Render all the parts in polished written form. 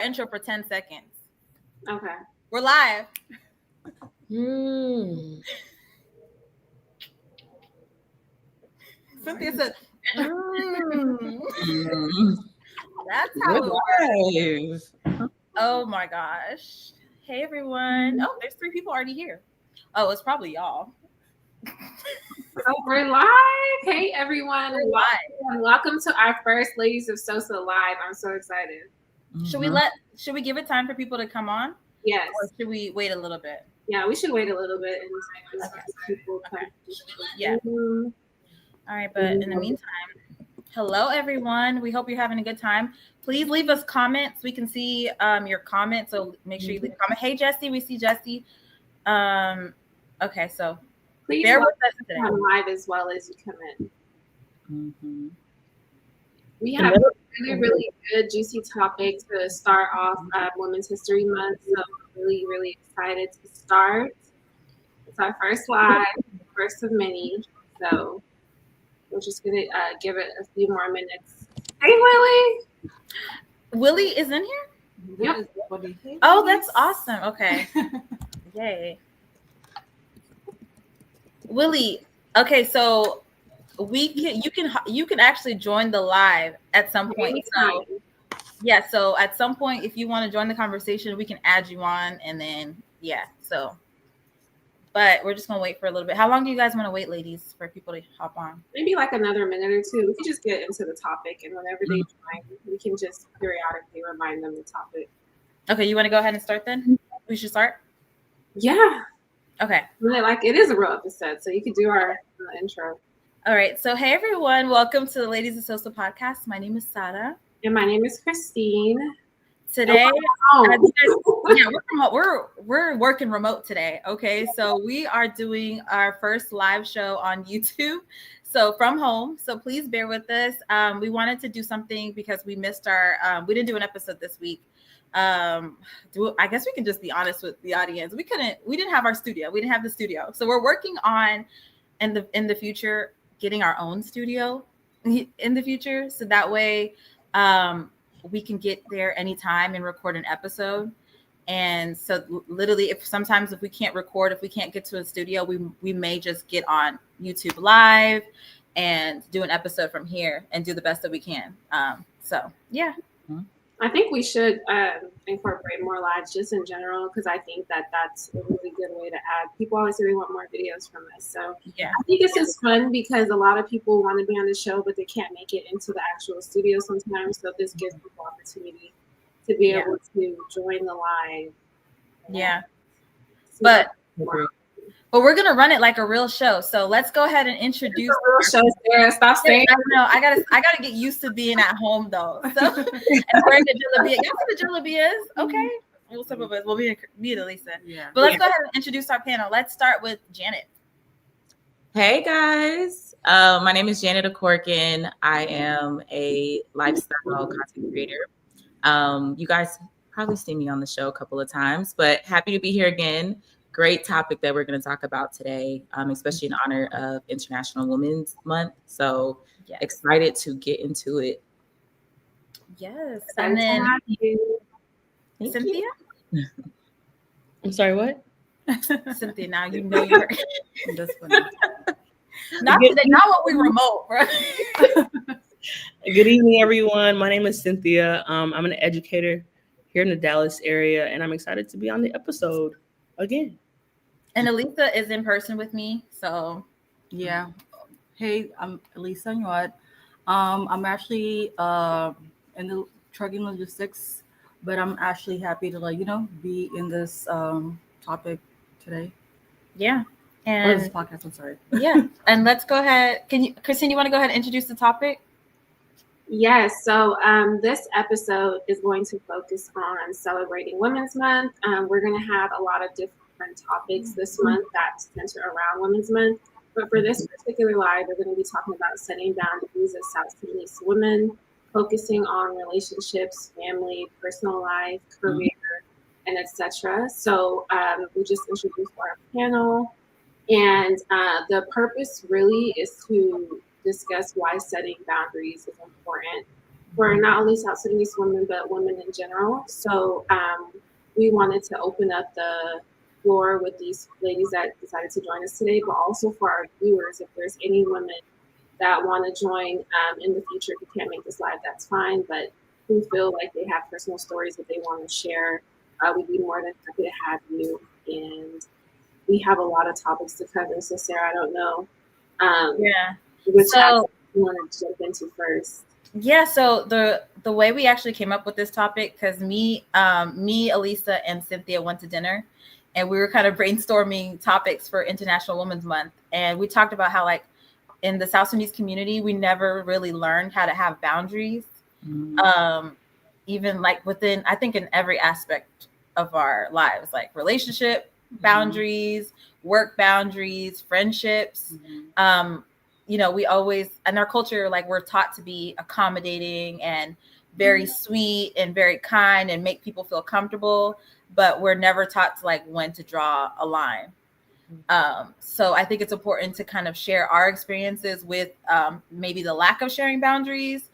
intro for 10 seconds. Okay. We're live. Cynthia said, That's how it works. Oh my gosh. Hey everyone. Oh, there's 3 people already here. Oh, it's probably y'all. So we're live. Hey everyone. Welcome to our first Ladies of Sosa Live. I'm so excited. Should we give it time for people to come on? Yes. Or should we wait a little bit? Yeah, we should wait a little bit and people come. Yeah. All right, but in the meantime, hello everyone. We hope you're having a good time. Please leave us comments. We can see your comments, so make sure you leave a comment. Hey Jesse, we see Jesse. Okay, so please bear with us today. Come live as well as you come in. We have really good, juicy topic to start off Women's History Month. So I'm really excited to start. It's our first live, first of many. So we're just gonna give it a few more minutes. Hey, Willie. Willie is in here? Yep. Oh, that's awesome. Okay. Yay. Willie. Okay, so you can actually join the live at some point. So yeah, so at some point if you want to join the conversation, we can add you on, and then so but we're just gonna wait for a little bit. How long do you guys want to wait, ladies, for people to hop on? Maybe like another minute or two. We can just get into the topic, and whenever they join, we can just periodically remind them the topic. Okay, you want to go ahead and start then? We should start? Yeah. Okay. Like it is a real episode, so you could do our intro. All right. So hey everyone, welcome to the Ladies of Sosa podcast. My name is Sada. And my name is Christine. Today, we're working remote today. Okay, so we are doing our first live show on YouTube, so from home. So please bear with us. We wanted to do something because we missed we didn't do an episode this week. I guess we can just be honest with the audience. We didn't have our studio. We didn't have the studio, so we're working on in the future getting our own studio in the future, so that way we can get there anytime and record an episode. And so literally if we can't record, if we can't get to a studio, we may just get on YouTube live and do an episode from here and do the best that we can. So yeah. I think we should incorporate more lives just in general, because I think that's a really good way to add. People always say they want more videos from us. So yeah, I think this is fun because a lot of people want to be on the show, but they can't make it into the actual studio sometimes. So this gives people opportunity to be able to join the live. Yeah. But we're gonna run it like a real show. So let's go ahead and introduce. Real show, Sarah. Stop saying. I know. I gotta get used to being at home though. So and wearing the jalabiya. Y'all see the jalabiyas? Okay. Well, some of us. Well, me and Elisa. Yeah. But let's go ahead and introduce our panel. Let's start with Janet. Hey guys, my name is Janet Akorkin. I am a lifestyle content creator. You guys probably seen me on the show a couple of times, but happy to be here again. Great topic that we're going to talk about today, especially in honor of International Women's Month. So excited to get into it. Yes. And then Cynthia? I'm sorry, what? Cynthia, now you know you're that's funny. Not what we remote, right? Good evening, everyone. My name is Cynthia. I'm an educator here in the Dallas area, and I'm excited to be on the episode again. And Elisa is in person with me, so yeah. Hey, I'm Elisa Nguat. I'm actually in the trucking logistics, but I'm actually happy to be in this topic today. Yeah. And this podcast, I'm sorry. Yeah. And let's go ahead. Christine, you want to go ahead and introduce the topic? Yes. So this episode is going to focus on celebrating Women's Month. We're going to have a lot of different topics this month that center around Women's Month. But for this particular live, we're going to be talking about setting boundaries as South Sudanese women, focusing on relationships, family, personal life, career, and etc. So we just introduced our panel. And the purpose really is to discuss why setting boundaries is important. for not only South Sudanese women, but women in general. So we wanted to open up the floor with these ladies that decided to join us today, but also for our viewers, if there's any women that want to join in the future, if you can't make this live, that's fine, but who feel like they have personal stories that they want to share, we'd be more than happy to have you. And we have a lot of topics to cover. So Sarah, I don't know which topic you want to jump into first. Yeah, so the way we actually came up with this topic, because me, Elisa, and Cynthia went to dinner, and we were kind of brainstorming topics for International Women's Month, and we talked about how, like, in the South Sudanese community, we never really learned how to have boundaries, even like within, I think, in every aspect of our lives, like relationship boundaries, work boundaries, friendships. You know, we always, in our culture, like, we're taught to be accommodating and very sweet and very kind and make people feel comfortable, but we're never taught to, like, when to draw a line. So I think it's important to kind of share our experiences with maybe the lack of sharing boundaries,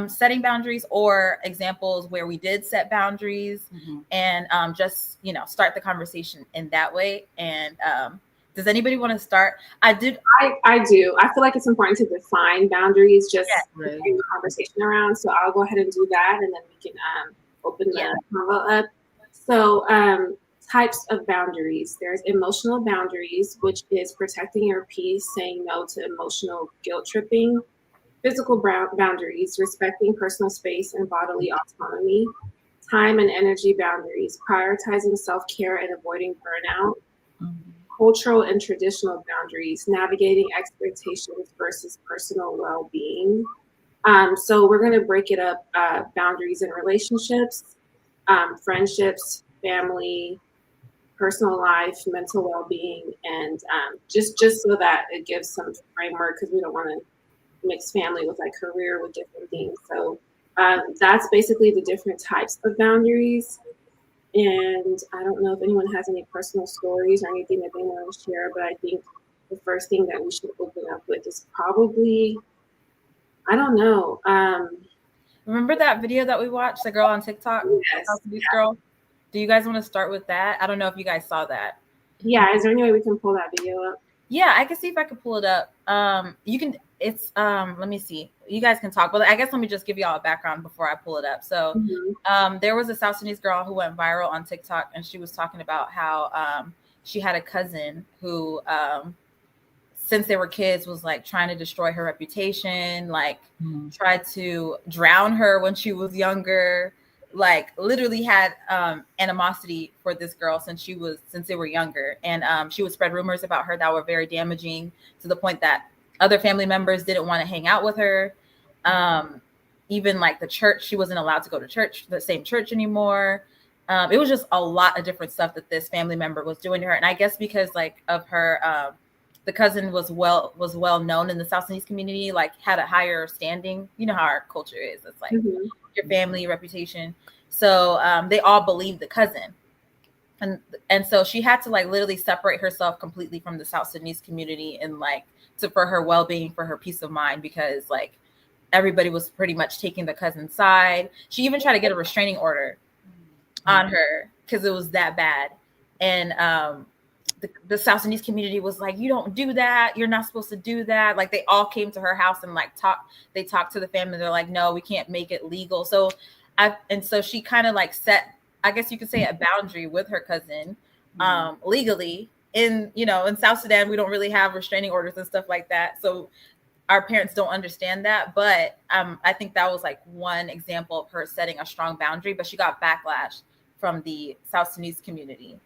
setting boundaries, or examples where we did set boundaries, and just, you know, start the conversation in that way. And does anybody want to start? I do. I feel like it's important to define boundaries, just bring the conversation around. So I'll go ahead and do that, and then we can open the convo up. So types of boundaries. There's emotional boundaries, which is protecting your peace, saying no to emotional guilt tripping. Physical boundaries, respecting personal space and bodily autonomy. Time and energy boundaries, prioritizing self-care and avoiding burnout. Cultural and traditional boundaries, navigating expectations versus personal well-being. So we're going to break it up, boundaries in relationships, friendships, family, personal life, mental well-being, and just so that it gives some framework, because we don't want to mix family with, like, career with different things. So that's basically the different types of boundaries. And I don't know if anyone has any personal stories or anything that they want to share, but I think the first thing that we should open up with is probably, I don't know. Remember that video that we watched, the girl on TikTok? Yes. This girl? Do you guys want to start with that? I don't know if you guys saw that. Yeah, is there any way we can pull that video up? Yeah, I can see if I can pull it up. You can, it's, let me see. You guys can talk, but I guess let me just give y'all a background before I pull it up. So there was a South Sudanese girl who went viral on TikTok, and she was talking about how she had a cousin who, since they were kids, was, like, trying to destroy her reputation, like tried to drown her when she was younger, like literally had animosity for this girl since they were younger. And she would spread rumors about her that were very damaging, to the point that other family members didn't want to hang out with her. Even, like, the church, she wasn't allowed to go to church, the same church anymore. It was just a lot of different stuff that this family member was doing to her. And I guess because, like, of her, the cousin was well known in the South Sudanese community, like, had a higher standing. You know how our culture is. It's like your family, your reputation. So they all believed the cousin. And so she had to, like, literally separate herself completely from the South Sudanese community, and, like, for her well-being, for her peace of mind, because, like, everybody was pretty much taking the cousin's side. She even tried to get a restraining order on her because it was that bad. And the South Sudanese community was like, you don't do that. You're not supposed to do that. Like, they all came to her house and, like, they talked to the family. They're like, no, we can't make it legal. So she kind of, like, set, I guess you could say, a boundary with her cousin, legally. In South Sudan, we don't really have restraining orders and stuff like that. So our parents don't understand that. But I think that was, like, one example of her setting a strong boundary, but she got backlash from the South Sudanese community.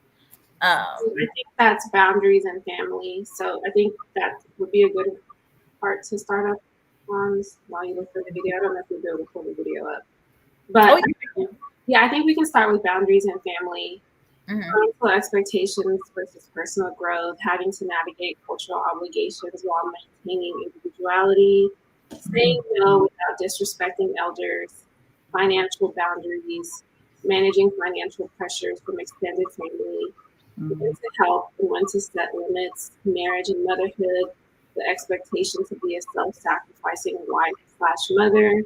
I think that's boundaries and family. So I think that would be a good part to start up on while you look for the video. I don't know if you'll be able to pull the video up. But yeah, I think we can start with boundaries and family. Parental expectations versus personal growth, having to navigate cultural obligations while maintaining individuality, saying no without disrespecting elders, financial boundaries, managing financial pressures from extended family, when to help and when to set limits, marriage and motherhood, the expectation to be a self-sacrificing wife/mother,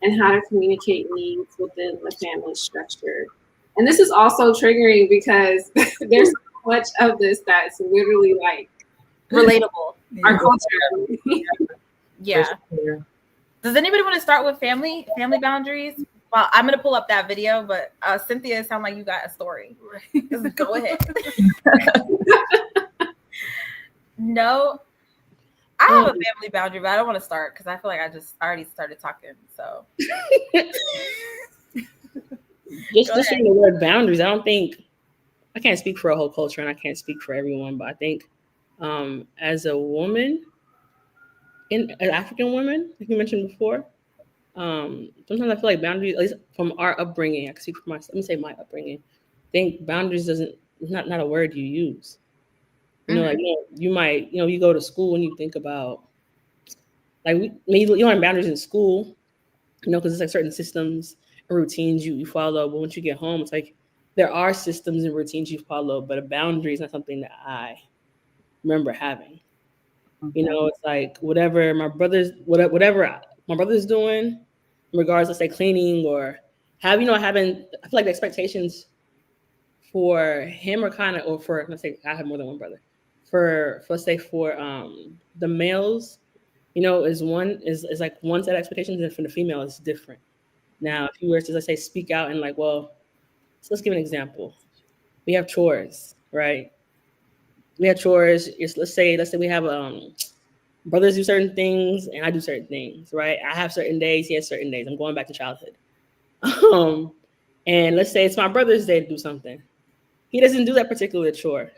and how to communicate needs within the family structure. And this is also triggering because there's so much of this that's literally like Relatable. our culture. Yeah. Does anybody want to start with family boundaries? Well, I'm gonna pull up that video, but Cynthia, it sounds like you got a story. Just go ahead. No, I have a family boundary, but I don't want to start because I feel like I already started talking. So just from the word boundaries, I can't speak for a whole culture and I can't speak for everyone, but I think as a woman, an African woman, like you mentioned before, sometimes I feel like boundaries, at least from our upbringing, I can speak for let me say my upbringing. I think boundaries is not a word you use. You know, like you might, you go to school and you think about like you learn boundaries in school, because it's like certain systems and routines you follow. But once you get home, it's like there are systems and routines you follow, but a boundary is not something that I remember having. It's like whatever my brother's doing, in regards, let's say cleaning or having. I feel like the expectations for him are kind of, or for, let's say I have more than one brother. For let's say for the males, is like one set of expectations, and for the female is different. Now, if you were to, let's say, speak out and like, well, so let's give an example. We have chores, right? We have chores. Let's say we have brothers do certain things and I do certain things, right? I have certain days, he has certain days. I'm going back to childhood. And let's say it's my brother's day to do something. He doesn't do that particular chore.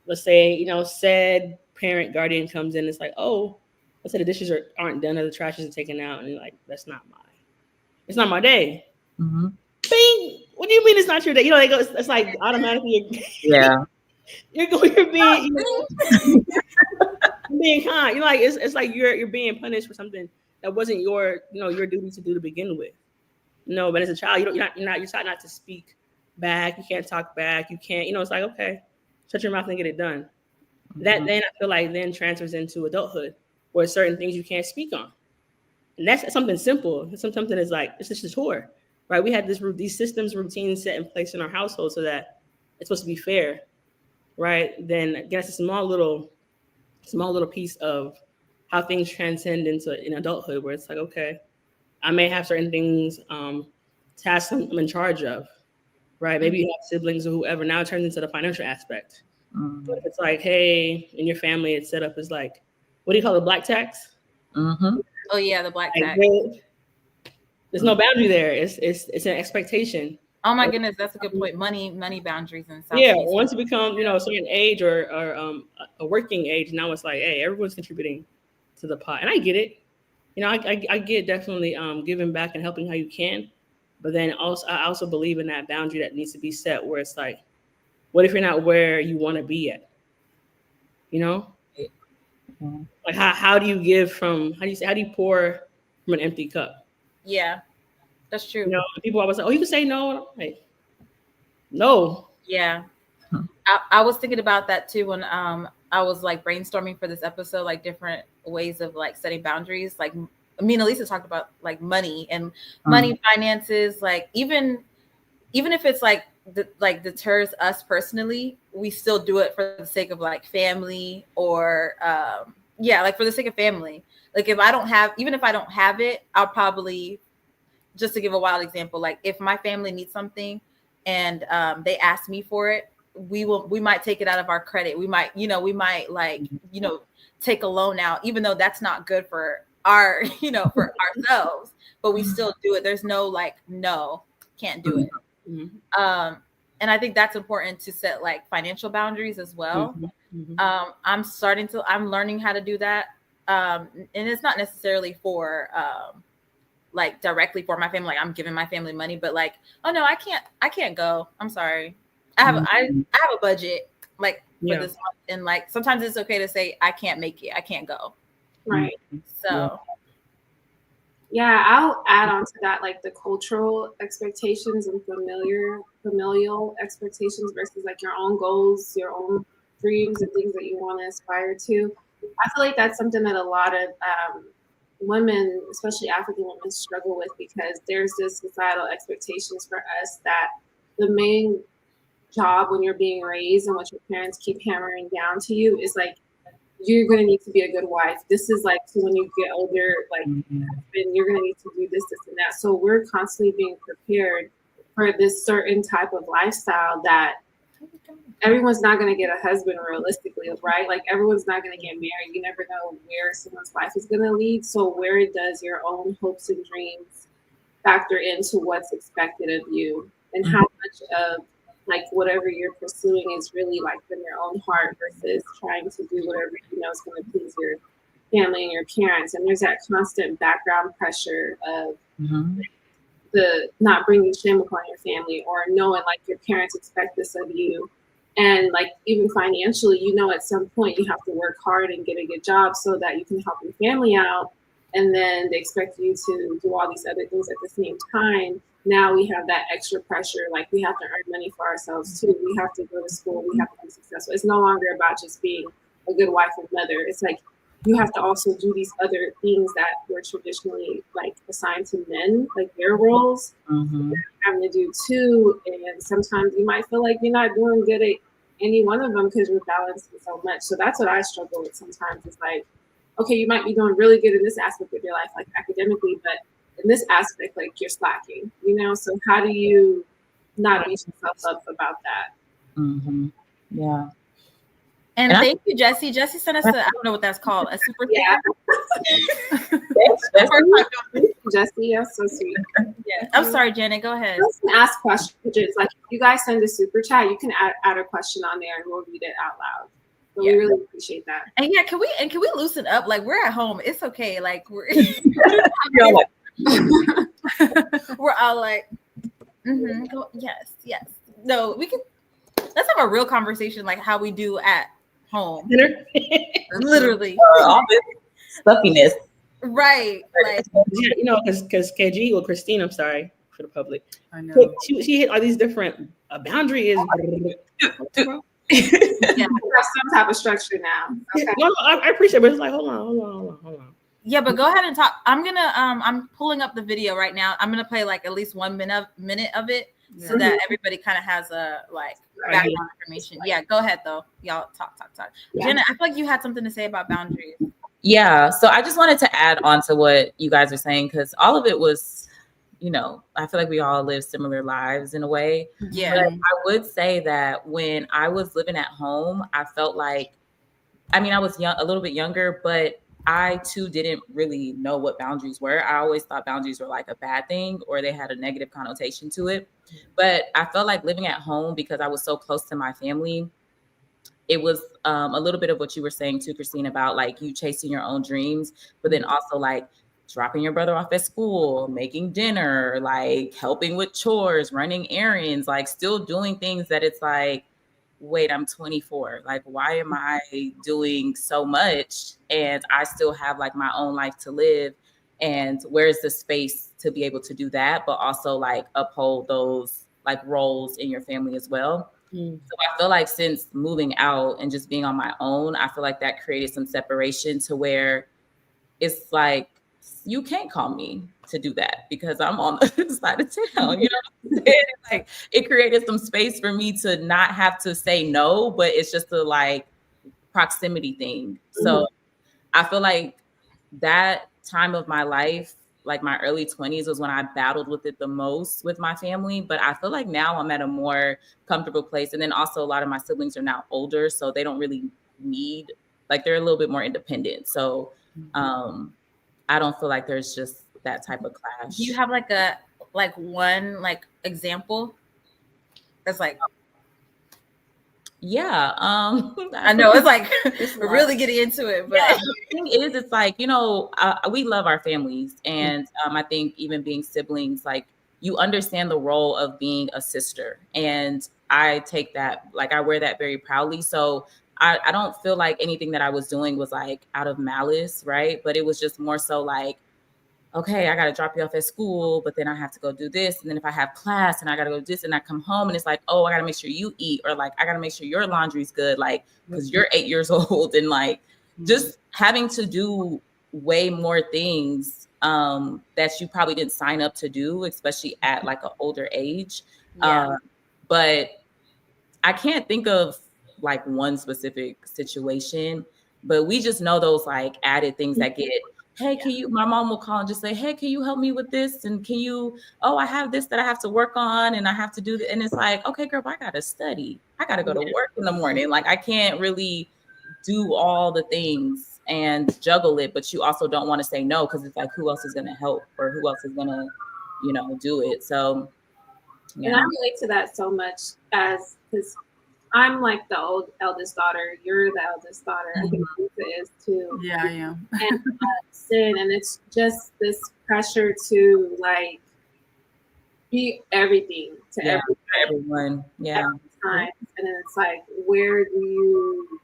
Let's say, said parent guardian comes in. It's like, oh, let's say the dishes aren't done or the trash isn't taken out. And you're like, it's not my day. Mm-hmm. Bing! What do you mean it's not your day? It's like automatically. Yeah. You're being, being kind. It's like you're being punished for something that wasn't your duty to do to begin with. No, but as a child, you're taught not to speak back. You can't talk back. You can't, it's like, okay, shut your mouth and get it done. Mm-hmm. That then I feel like then transfers into adulthood, where certain things you can't speak on. And that's something simple. Something is like, it's just a chore, right? We had these systems, routines set in place in our household so that it's supposed to be fair, right? Then again, it's a small little piece of how things transcend into in adulthood, where it's like, okay, I may have certain things, tasks I'm in charge of, right? Maybe you have siblings or whoever. Now it turns into the financial aspect. Mm-hmm. But it's like, hey, in your family, it's set up as like, what do you call it, black tax? Mm-hmm. Oh yeah, the black tax. There's no boundary there. It's an expectation. Oh my goodness, that's a good point. Money boundaries and stuff. Yeah, once you become, a certain age or a working age, now it's like, hey, everyone's contributing to the pot, and I get it. I get definitely giving back and helping how you can, but then I also believe in that boundary that needs to be set, where it's like, what if you're not where you want to be at? Mm-hmm. Like how do you give from? How do you pour from an empty cup? Yeah, that's true. People always say, "Oh, you can say no." Like, no. Yeah, I was thinking about that too when I was like brainstorming for this episode, like different ways of like setting boundaries. Like me and Elisa talked about like money and money, finances. Like even if it's like deters us personally, we still do it for the sake of like family or like for the sake of family. Like if I don't have it, I'll probably, just to give a wild example, like if my family needs something and they ask me for it, we might take it out of our credit. We might take a loan out, even though that's not good for our, for ourselves, but we still do it. There's no like, no, can't do it. Mm-hmm. And I think that's important to set like financial boundaries as well. Mm-hmm. I'm learning how to do that. And it's not necessarily for like directly for my family, like I'm giving my family money, but like, oh no, I can't go. I'm sorry. I have a budget like for this month. And like sometimes it's okay to say I can't make it. I can't go. Right. So yeah, I'll add on to that, like the cultural expectations and familial expectations versus like your own goals, your own dreams and things that you want to aspire to. I feel like that's something that a lot of women, especially African women, struggle with, because there's this societal expectations for us that the main job when you're being raised and what your parents keep hammering down to you is like, you're going to need to be a good wife. This is like, so when you get older, like, you're going to need to do this, this, and that. So we're constantly being prepared for this certain type of lifestyle that everyone's not going to get a husband realistically, right? Like, everyone's not going to get married. You never know where someone's life is going to lead. So where does your own hopes and dreams factor into what's expected of you, and how much of like whatever you're pursuing is really like from your own heart versus trying to do whatever you know is going to please your family and your parents. And there's that constant background pressure of the not bringing shame upon your family, or knowing like your parents expect this of you. And like even financially, you know, at some point you have to work hard and get a good job so that you can help your family out. And then they expect you to do all these other things at the same time. Now we have that extra pressure, like we have to earn money for ourselves too. We have to go to school, we have to be successful. It's no longer about just being a good wife and mother. It's like you have to also do these other things that were traditionally like assigned to men, like their roles, having to do too. And sometimes you might feel like you're not doing good at any one of them because you're balancing so much. So that's what I struggle with sometimes. It's like, okay, you might be doing really good in this aspect of your life, like academically, but in this aspect, like you're slacking, you know? So how do you not beat yourself up about that? Yeah. And thank you, Jessie. Jessie sent us I don't know what that's called, a super sticker. Jessie, yes, so sweet. Yeah. I'm sorry, Janet, go ahead. You can ask questions. Like if you guys send a super chat, you can add a question on there and we'll read it out loud. So we really appreciate that. And yeah, can we loosen up? Like we're at home. It's okay. Like we're we're all like, yes. No, we can. Let's have a real conversation, like how we do at home. Literally, all this stuffiness, right? Like you know, because KG or Christine, I'm sorry for the public. I know she hit all these different boundaries. Yeah, some type of structure now. Okay. No, I appreciate it, but it's like, hold on. Yeah, but go ahead and talk. I'm gonna I'm pulling up the video right now. I'm gonna play like at least 1 minute of it so that everybody kind of has a like background information. Yeah, go ahead though. Y'all talk. Yeah. Jenna, I feel like you had something to say about boundaries. Yeah, so I just wanted to add on to what you guys are saying, because all of it was, you know, I feel like we all live similar lives in a way. Yeah. But I would say that when I was living at home, I felt like, I mean, I was young, a little bit younger, but I too didn't really know what boundaries were. I always thought boundaries were like a bad thing or they had a negative connotation to it. But I felt like living at home, because I was so close to my family, it was a little bit of what you were saying too, Christine, about like you chasing your own dreams, but then also like dropping your brother off at school, making dinner, like helping with chores, running errands, like still doing things that it's like, wait, I'm 24. Like, why am I doing so much? And I still have like my own life to live. And where's the space to be able to do that, but also like uphold those like roles in your family as well. So I feel like since moving out and just being on my own, I feel like that created some separation to where it's like, you can't call me to do that because I'm on the other side of town. You know what I'm saying? Like, it created some space for me to not have to say no, but it's just a like proximity thing. So I feel like that time of my life, like my early 20s, was when I battled with it the most with my family. But I feel like now I'm at a more comfortable place. And then also a lot of my siblings are now older, so they don't really need, like they're a little bit more independent. So I don't feel like there's just that type of clash. Do you have like one example that's like, yeah, I know it's like we're really getting into it, but the thing is, it's like, you know, we love our families, and I think even being siblings, like you understand the role of being a sister, and I take that, like I wear that very proudly. So I don't feel like anything that I was doing was like out of malice, right? But it was just more so like, okay, I got to drop you off at school, but then I have to go do this. And then if I have class and I got to go do this, and I come home and it's like, oh, I got to make sure you eat, or like, I got to make sure your laundry's good. Like, cause you're 8 years old, and like just having to do way more things that you probably didn't sign up to do, especially at like an older age. Yeah. But I can't think of like one specific situation, but we just know those like added things that get, hey, can you, my mom will call and just say, hey, can you help me with this? And can you, oh, I have this that I have to work on and I have to do that. And it's like, okay, girl, I got to study. I got to go to work in the morning. Like I can't really do all the things and juggle it, but you also don't want to say no, because it's like, who else is going to help or who else is going to, you know, do it. So, yeah. And I relate to that so much as because I'm like the eldest daughter. You're the eldest daughter. I think Lisa is too. Yeah, I am. And sin, and it's just this pressure to like be everything to everyone. Yeah. every time. And then it's like, where do you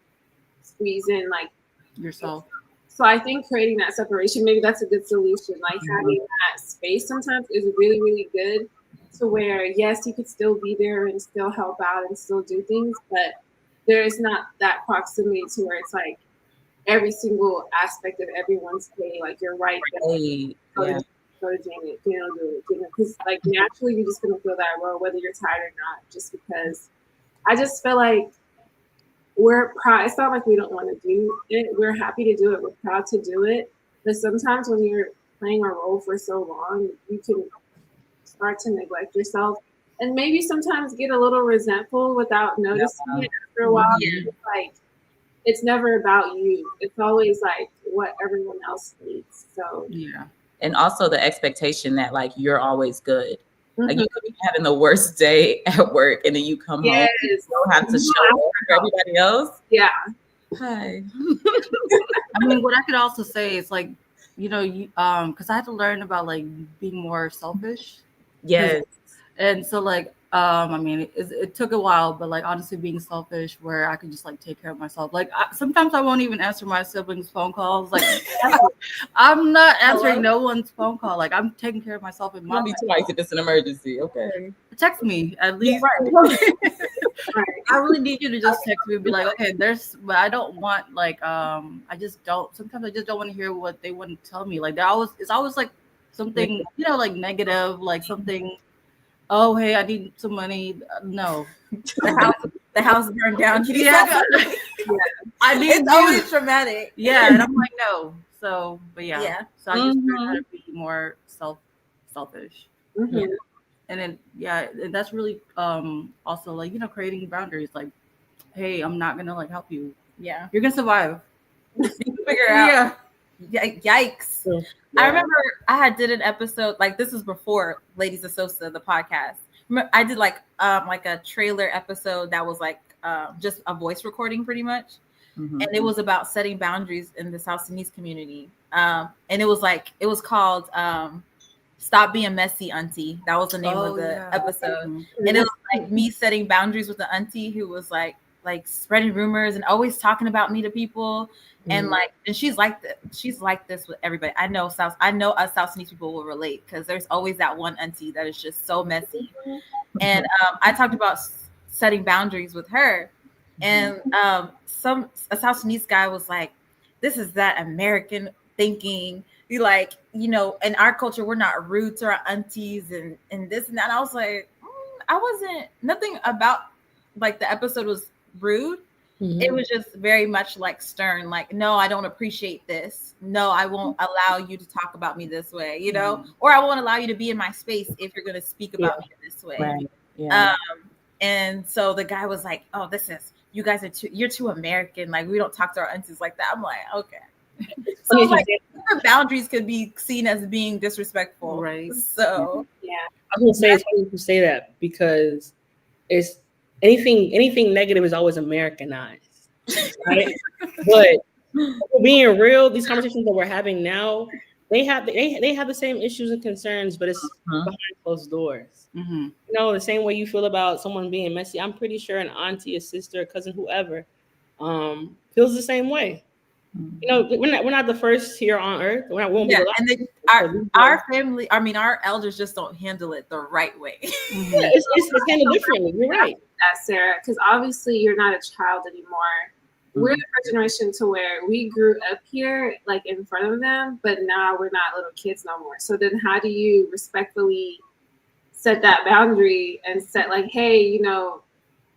squeeze in like Yourself. So I think creating that separation, maybe that's a good solution. Like having that space sometimes is really, really good to where, yes, you could still be there and still help out and still do things, but there is not that proximity to where it's like every single aspect of everyone's day, like you're right there. Go to Janet, do it. Because like naturally you're just going to feel that role, whether you're tired or not, just because I just feel like we're proud. It's not like we don't want to do it. We're happy to do it. We're proud to do it. But sometimes when you're playing a role for so long, you can start to neglect yourself and maybe sometimes get a little resentful without noticing it after a while. Yeah. It's like, it's never about you. It's always like what everyone else needs. So yeah. And also the expectation that like you're always good. Like you could be having the worst day at work and then you come home and you don't have to show up for everybody else. Yeah. Hi. I mean, what I could also say is like, you know, you because I had to learn about like being more selfish. Yes. And so like I mean it took a while, but like honestly being selfish where I could just like take care of myself. Like sometimes I won't even answer my siblings' phone calls. Like I'm not answering no one's phone call. Like I'm taking care of myself in my Maybe twice if it's an emergency. Okay. Text me at least. I really need you to just text me and be like, okay, but I don't want like sometimes I just don't want to hear what they want to tell me. Like it's always like something, you know, like negative, like something, oh hey, I need some money. No. The house burned down. I need it's always traumatic. Yeah, and I'm like, no. So but yeah. So I just learned how to be more selfish. Mm-hmm. And then and that's really also like, you know, creating boundaries. Like, hey, I'm not gonna like help you. Yeah, you're gonna survive. You figure it out. Yikes! Yeah. I remember I did an episode like this was before Ladies of Sosa, the podcast. I did like a trailer episode that was like just a voice recording, pretty much, and it was about setting boundaries in the South Sudanese community. And it was called. Stop Being Messy, Auntie. That was the name of the episode. And it was like me setting boundaries with the auntie who was like spreading rumors and always talking about me to people. And and she's like this with everybody. I know us South Sudanese people will relate because there's always that one auntie that is just so messy. And I talked about setting boundaries with her. And a South Sudanese guy was like, this is that American thinking. Like, you know, in our culture, we're not rude to our aunties and this and that. And I was like, nothing about like the episode was rude. It was just very much like stern, like, no, I don't appreciate this. No, I won't allow you to talk about me this way, you know, or I won't allow you to be in my space if you're going to speak about me this way. Right. Yeah. And so the guy was like, oh, you guys you're too American. Like, we don't talk to our aunties like that. I'm like, okay. So like boundaries could be seen as being disrespectful, right? So I was gonna say it's funny to say that because it's anything negative is always Americanized, right? But being real, these conversations that we're having now, they have the same issues and concerns, but it's behind closed doors. You know, the same way you feel about someone being messy. I'm pretty sure an auntie, a sister, a cousin, whoever, feels the same way. You know, we're not the first here on earth. We won't be the last. And then our family, I mean, our elders just don't handle it the right way. It's handled differently. You're right. That, Sarah, because obviously you're not a child anymore. we're the first generation to where we grew up here, like in front of them, but now we're not little kids no more. So then how do you respectfully set that boundary and set like, hey, you know,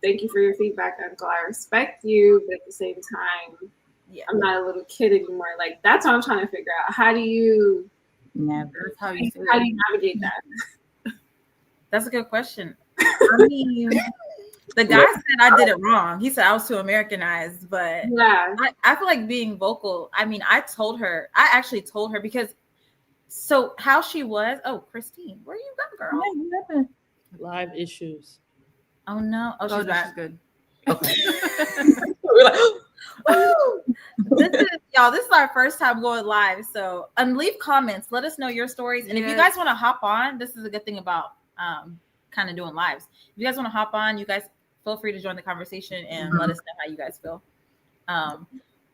thank you for your feedback, Uncle. I respect you, but at the same time, I'm not a little kid anymore. Like, that's what I'm trying to figure out. How do you How do you navigate that? That's a good question. I mean, the guy said I did it wrong. He said I was too Americanized, but yeah, I feel like being vocal. I mean, I actually told her because so how she was. Oh, Christine, where you go, girl? Live issues. Oh no. Oh, she's back. She's good. Okay. This is our first time going live. So leave comments. Let us know your stories. And if you guys want to hop on, this is a good thing about kind of doing lives. If you guys want to hop on, you guys feel free to join the conversation and let us know how you guys feel.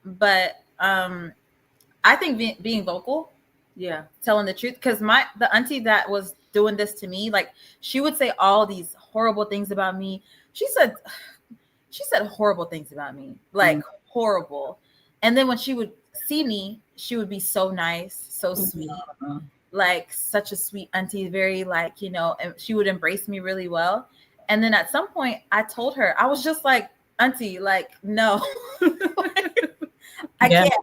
But I think being vocal, telling the truth, because the auntie that was doing this to me, like she would say all these horrible things about me. She said horrible things about me, like horrible. And then when she would see me, she would be so nice, so sweet, like such a sweet auntie, very like, you know, and she would embrace me really well. And then at some point I told her, I was just like, auntie, like, no, I can't.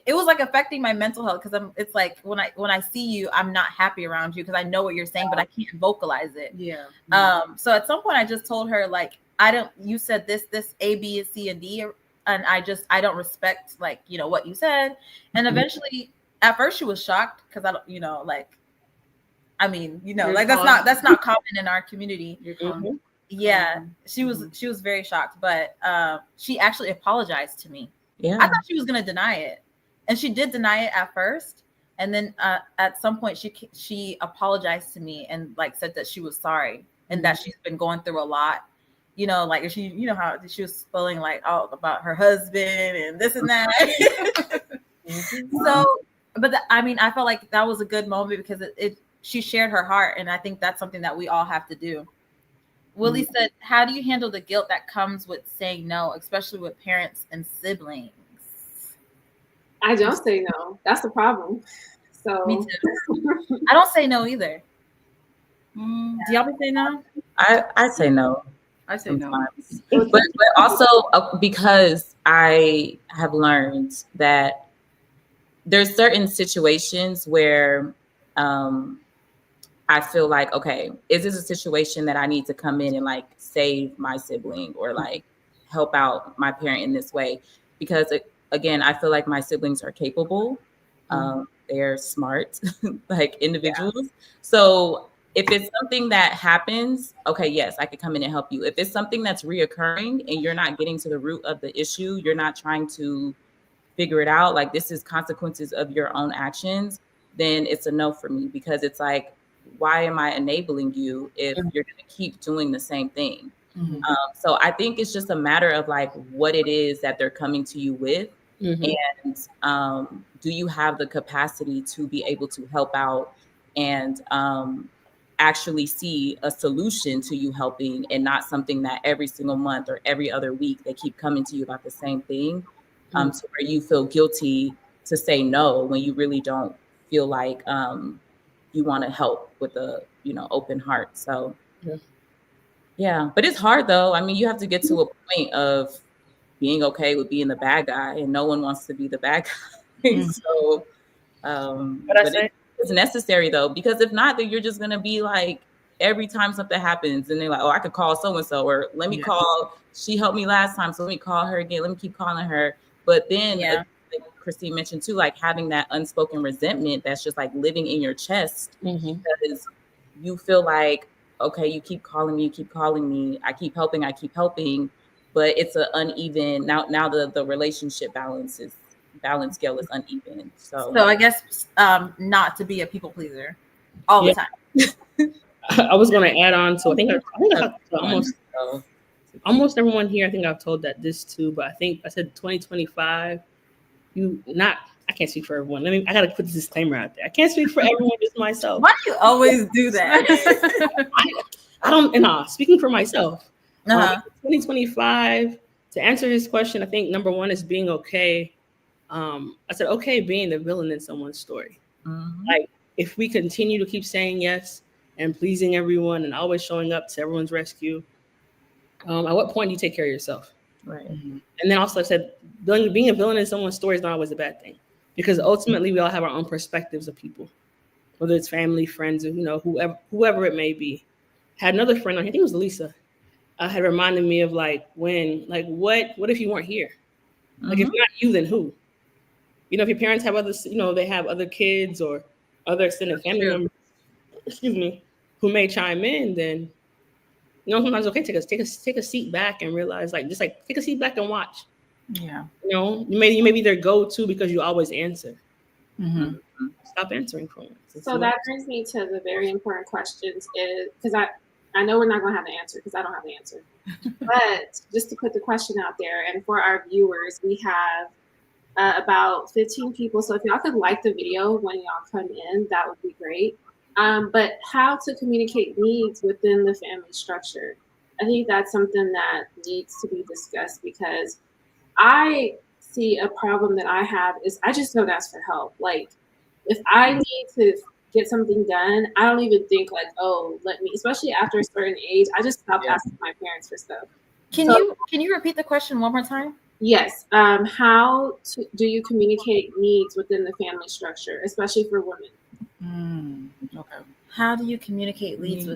It was like affecting my mental health because it's like when I see you, I'm not happy around you because I know what you're saying, but I can't vocalize it. Yeah. So at some point I just told her, like, you said this A, B, and C, and D, and I don't respect, like, you know, what you said. And eventually at first she was shocked because I don't, you know, like, I mean, you know, like that's not common in our community. Yeah, she was very shocked, but she actually apologized to me. Yeah. I thought she was gonna deny it, and she did deny it at first, and then at some point she apologized to me and like said that she was sorry and that she's been going through a lot, you know, like she, you know how she was spilling like all about her husband and this and that. So, but I mean, I felt like that was a good moment because she shared her heart, and I think that's something that we all have to do. Willie said, how do you handle the guilt that comes with saying no, especially with parents and siblings? I don't say no. That's the problem. So me too. I don't say no either. Do y'all be saying no? I say no. I say sometimes. no. But also because I have learned that there's certain situations where I feel like, okay, is this a situation that I need to come in and like save my sibling or like help out my parent in this way? Because again, I feel like my siblings are capable. They're smart, like individuals. Yeah. So if it's something that happens, okay, yes, I could come in and help you. If it's something that's reoccurring and you're not getting to the root of the issue, you're not trying to figure it out, like this is consequences of your own actions, then it's a no for me, because it's like, why am I enabling you if you're going to keep doing the same thing? So I think it's just a matter of like what it is that they're coming to you with. And do you have the capacity to be able to help out and actually see a solution to you helping, and not something that every single month or every other week they keep coming to you about the same thing, to where you feel guilty to say no when you really don't feel like you want to help with a, you know, open heart. So yeah, but it's hard though. I mean, you have to get to a point of being okay with being the bad guy, and no one wants to be the bad guy. So but it's necessary though, because if not, then you're just gonna be like, every time something happens and they're like, oh, I could call so and so, or let me call, she helped me last time, so let me call her again, let me keep calling her. But then like Christine mentioned too, like having that unspoken resentment that's just like living in your chest, because you feel like, okay, you keep calling me, I keep helping, but it's an uneven, now the relationship balance scale is uneven. So I guess not to be a people pleaser all the time. I was going to add on to, I think almost everyone here, I think I've told that this too, but I think I said 2025, I can't speak for everyone. I got to put this disclaimer out there. I can't speak for everyone, just myself. Why do you always do that? I don't, speaking for myself, 2025, To answer his question, I think number one is being okay. I said, okay, being the villain in someone's story. Mhm. Like, if we continue to keep saying yes and pleasing everyone and always showing up to everyone's rescue, at what point do you take care of yourself? Right. Mhm. And then also I said, being a villain in someone's story is not always a bad thing, because ultimately we all have our own perspectives of people, whether it's family, friends, or whoever it may be. Had another friend on here, I think it was Lisa, had reminded me of like what if you weren't here? Like, if Mhm. not you, then who? If your parents have others, they have other kids or other extended family True. members, excuse me, who may chime in, then sometimes okay, take a seat back and realize, like, just like take a seat back and watch. Yeah. You may be their go-to because you always answer. Mhm. Stop answering for once. So that brings me to the very important questions, is because I know we're not going to have the answer because I don't have the answer. But just to put the question out there, and for our viewers, we have about 15 people. So if y'all could like the video when y'all come in, that would be great. But how to communicate needs within the family structure. I think that's something that needs to be discussed, because I see a problem that I have is I just don't ask for help. Like, if I need to get something done, I don't even think like, oh, let me, especially after a certain age, I just stopped asking my parents for stuff. Can you repeat the question one more time? Yes. Do you communicate needs within the family structure, especially for women? Okay. How do you communicate needs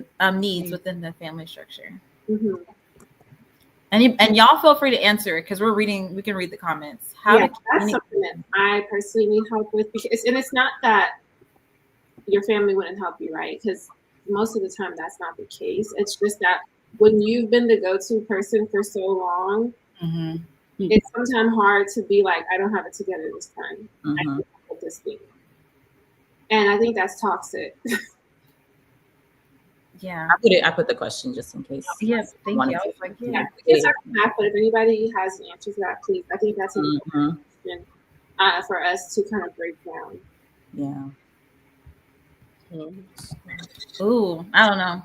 within the family structure? Mm-hmm. And y'all feel free to answer it, because we can read the comments. That's something that I personally need help with, because it's not that your family wouldn't help you, right? Because most of the time that's not the case. It's just that when you've been the go-to person for so long, Mm-hmm. it's sometimes hard to be like, I don't have it together this time. I Mhm. need help with this thing. And I think that's toxic. Yeah. I put the question just in case. Yeah. Thank Wanted you. I to- was like, Yeah, yeah. we can circle back, but if anybody has an answer to that, please. I think that's an Mhm. important question for us to kind of break down. Yeah. Ooh, I don't know.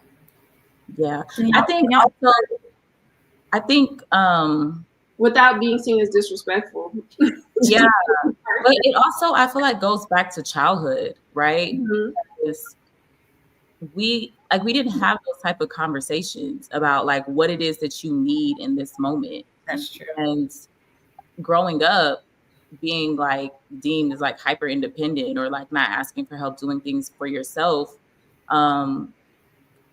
Yeah. Can I y'all- think can y'all- also, I think Without being seen as disrespectful. yeah, but it also, I feel like, goes back to childhood, right? Mhm. Because we didn't have those type of conversations about like what it is that you need in this moment. That's true. And growing up, being like deemed as like hyper independent or like not asking for help doing things for yourself,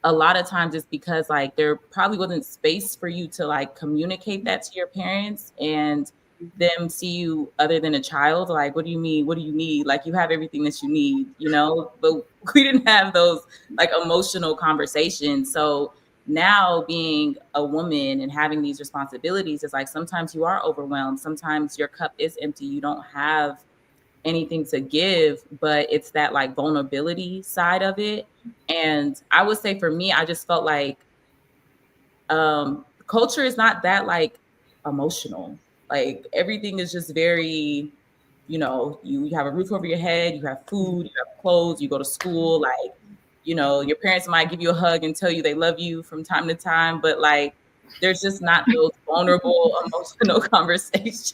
a lot of times it's because like there probably wasn't space for you to like communicate that to your parents and them see you other than a child. Like, what do you mean? What do you need? Like, you have everything that you need, but we didn't have those like emotional conversations. So now being a woman and having these responsibilities is like, sometimes you are overwhelmed. Sometimes your cup is empty. You don't have anything to give, but it's that like vulnerability side of it. And I would say for me, I just felt like culture is not that like emotional. Like, everything is just very, you have a roof over your head, you have food, you have clothes, you go to school, like, your parents might give you a hug and tell you they love you from time to time, but like there's just not those vulnerable emotional conversations.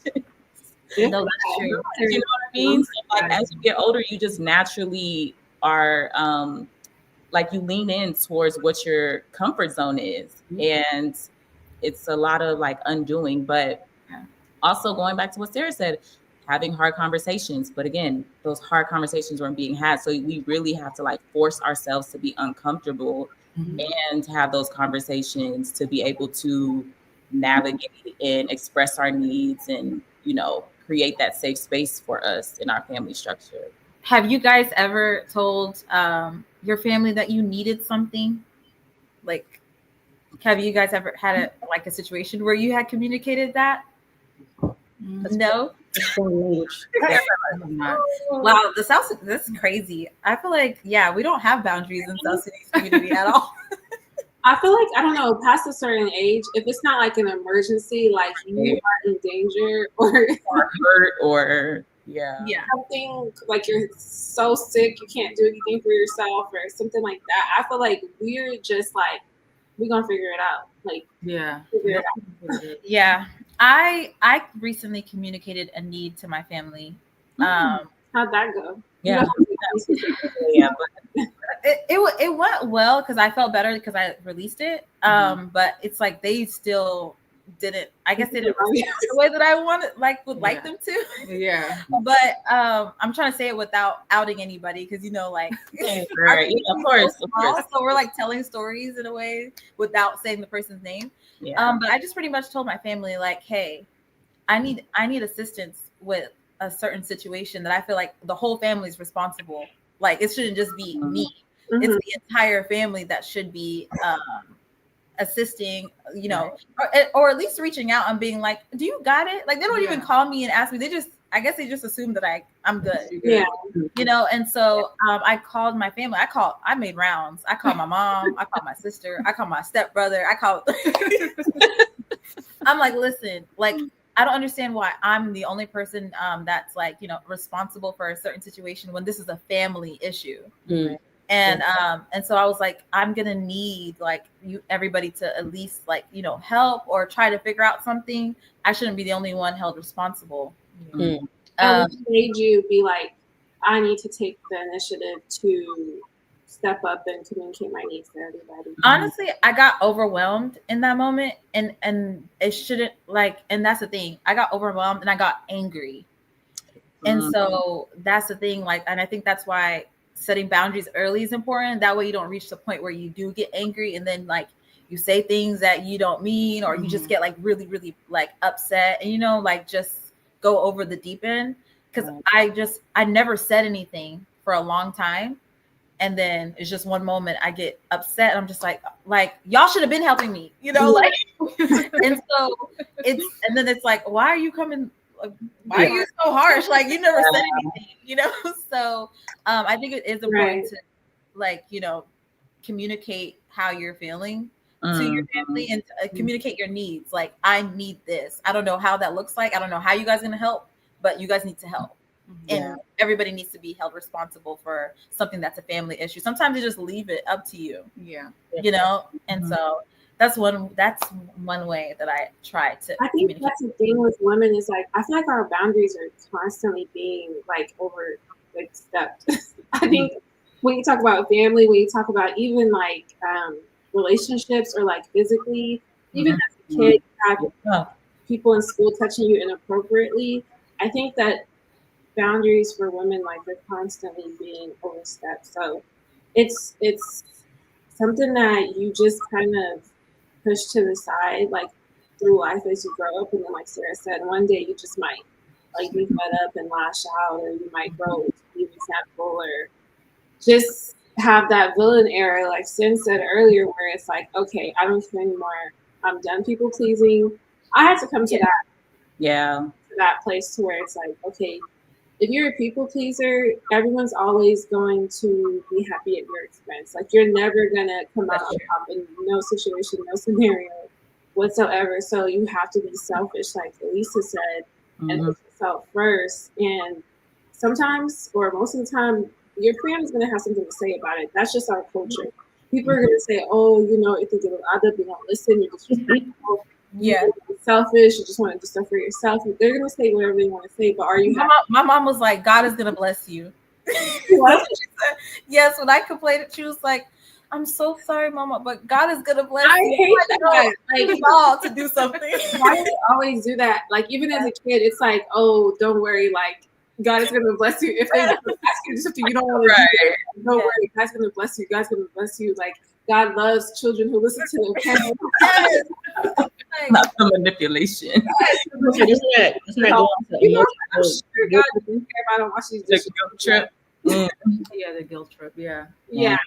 No, that's true. You know what I mean? So like as you get older, you just naturally are like you lean in towards what your comfort zone is. And it's a lot of like undoing, but also going back to what Sarah said, having hard conversations. But again, those hard conversations weren't being had. So we really have to like force ourselves to be uncomfortable and have those conversations to be able to navigate and express our needs and, create that safe space for us in our family structure. Have you guys ever told your family that you needed something? Like, have you guys ever had a situation where you had communicated that? No. Wow, the South, that's crazy. I feel like, yeah, we don't have boundaries in South Sudanese community at all. I feel like, I don't know, past a certain age, if it's not like an emergency, like you are in danger or hurt or something, like you're so sick you can't do anything for yourself or something like that, I feel like we're just like, we're gonna figure it out. Like, Yeah. figure it out. Yeah. I recently communicated a need to my family. How'd that go? Yeah. Yeah, but it went well because I felt better because I released it. But it's like they still didn't. I guess they didn't respond the way that I wanted, would like them to. Yeah. But I'm trying to say it without outing anybody because Right. Of course. So we're like telling stories in a way without saying the person's name. Yeah. But I just pretty much told my family like, hey, I need assistance with a certain situation that I feel like the whole family is responsible. Like it shouldn't just be me. It's the entire family that should be assisting, you know, or at least reaching out and being like, do you got it? Like they don't even call me and ask me. I guess they just assume that I'm good. Yeah. You know, and so I called my family. I made rounds. I called my mom. I called my sister. I called my stepbrother. I'm like, listen, like, I don't understand why I'm the only person that's like, you know, responsible for a certain situation when this is a family issue. And so I was like, I'm gonna need like everybody to at least like, you know, help or try to figure out something. I shouldn't be the only one held responsible. And what made you be like, I need to take the initiative to step up and communicate my needs to everybody? Honestly, I got overwhelmed in that moment, and it shouldn't like. And that's the thing. I got overwhelmed and I got angry, and so that's the thing. Like, and I think that's why setting boundaries early is important. That way, you don't reach the point where you do get angry, and then like you say things that you don't mean, or you just get like really, really like upset, and you know, like just go over the deep end. Because I never said anything for a long time. And then it's just one moment I get upset. And I'm just like y'all should have been helping me, you know, like, and so and then it's like, why are you coming? Why are you so harsh? Like you never said anything, you know? So I think it is important to like, you know, communicate how you're feeling to your family and communicate your needs. Like, I need this. I don't know how that looks like. I don't know how you guys are going to help, but you guys need to help. And everybody needs to be held responsible for something that's a family issue. Sometimes they just leave it up to you. You know? And so that's one way that I try to think that's the thing with women is like, I feel like our boundaries are constantly being like stepped. I think when you talk about family, when you talk about even like relationships or like physically, even as a kid, you have people in school touching you inappropriately. I think that boundaries for women, like, they're constantly being overstepped. So it's something that you just kind of push to the side, like through life as you grow up. And then, like Sarah said, one day you just might like be fed up and lash out, or you might grow to be resentful, or just have that villain era, like Sin said earlier, where it's like, okay, I don't care anymore. I'm done people pleasing. I had to come to that place to where it's like, okay, if you're a people pleaser, everyone's always going to be happy at your expense. Like, you're never gonna come out on top in no situation, no scenario whatsoever. So you have to be selfish, like Elisa said, and put yourself first. And sometimes, or most of the time, your friend is gonna have something to say about it. That's just our culture. People are gonna say, "Oh, you know, if you get other, you don't listen. You're disrespectful. You're selfish. You just want to do stuff for yourself." They're gonna say whatever they want to say, but are you? My mom was like, "God is gonna bless you." What? Yes, when I complained, she was like, "I'm so sorry, Mama, but God is gonna bless you." I hate that. Like, y'all to do something. Why do we always do that? Like, even as a kid, it's like, "Oh, don't worry. Like, God is gonna bless you." If they ask you to do something you don't want to do, don't worry. God's gonna bless you. God's gonna bless you. Like, God loves children who listen to their parents. Not the manipulation. Isn't that going to emotional God doesn't care if I don't watch these the guilt trip? Yeah, the guilt trip. Yeah.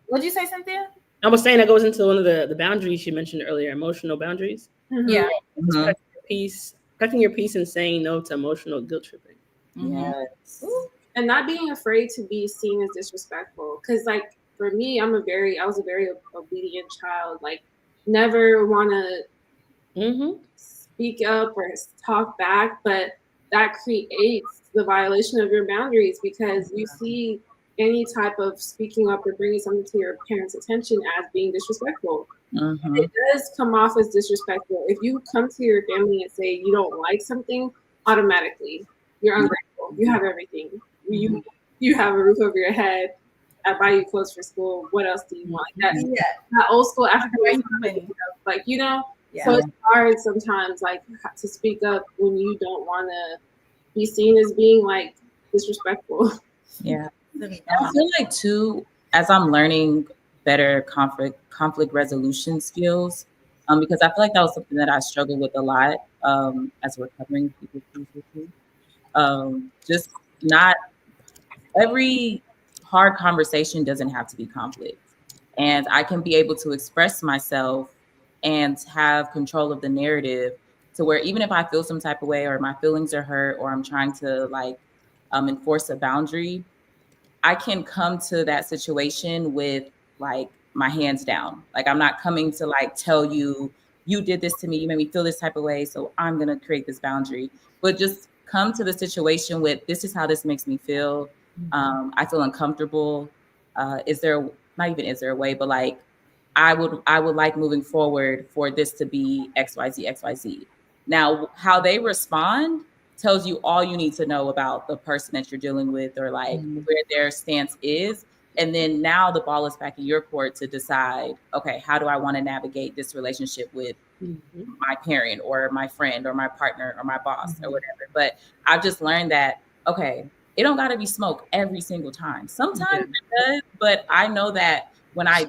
What'd you say, Cynthia? I was saying that goes into one of the boundaries you mentioned earlier, emotional boundaries. Yeah. Protecting your peace and saying no to emotional guilt tripping. Yes. And not being afraid to be seen as disrespectful. Because, like, for me, I was a very obedient child. Like, never want to speak up or talk back, but that creates the violation of your boundaries, because you see any type of speaking up or bringing something to your parents' attention as being disrespectful. Mm-hmm. It does come off as disrespectful. If you come to your family and say you don't like something, automatically you're ungrateful. You have everything. You have a roof over your head. I buy you clothes for school. What else do you want? That old school African, like, you know. Yeah. So it's hard sometimes, like, to speak up when you don't want to be seen as being like disrespectful. Yeah. I feel like too, as I'm learning better conflict resolution skills, because I feel like that was something that I struggled with a lot as recovering people too. Just not every hard conversation doesn't have to be conflict, and I can be able to express myself and have control of the narrative to where even if I feel some type of way or my feelings are hurt or I'm trying to like enforce a boundary, I can come to that situation with like my hands down. Like I'm not coming to like tell you, you did this to me, you made me feel this type of way, so I'm gonna create this boundary. But just come to the situation with, this is how this makes me feel. I feel uncomfortable. Is there, not even is there a way, but like I would like moving forward for this to be XYZ, XYZ. Now, how they respond tells you all you need to know about the person that you're dealing with or like where their stance is. And then now the ball is back in your court to decide, okay, how do I want to navigate this relationship with my parent or my friend or my partner or my boss or whatever. But I've just learned that, okay, it don't got to be smoke every single time. Sometimes it does, but I know that when I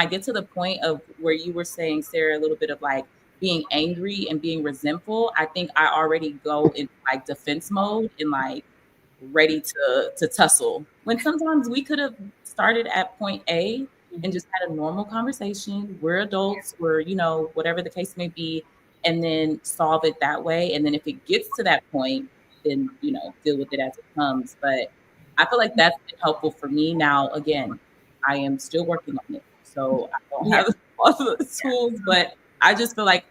get to the point of where you were saying, Sarah, a little bit of like being angry and being resentful, I think I already go in like defense mode and like ready to tussle. When sometimes we could have started at point A and just had a normal conversation. We're adults, we're, you know, whatever the case may be, and then solve it that way. And then if it gets to that point, then, you know, deal with it as it comes. But I feel like that's been helpful for me. Now, again, I am still working on it. So I don't have all the tools, but I just feel like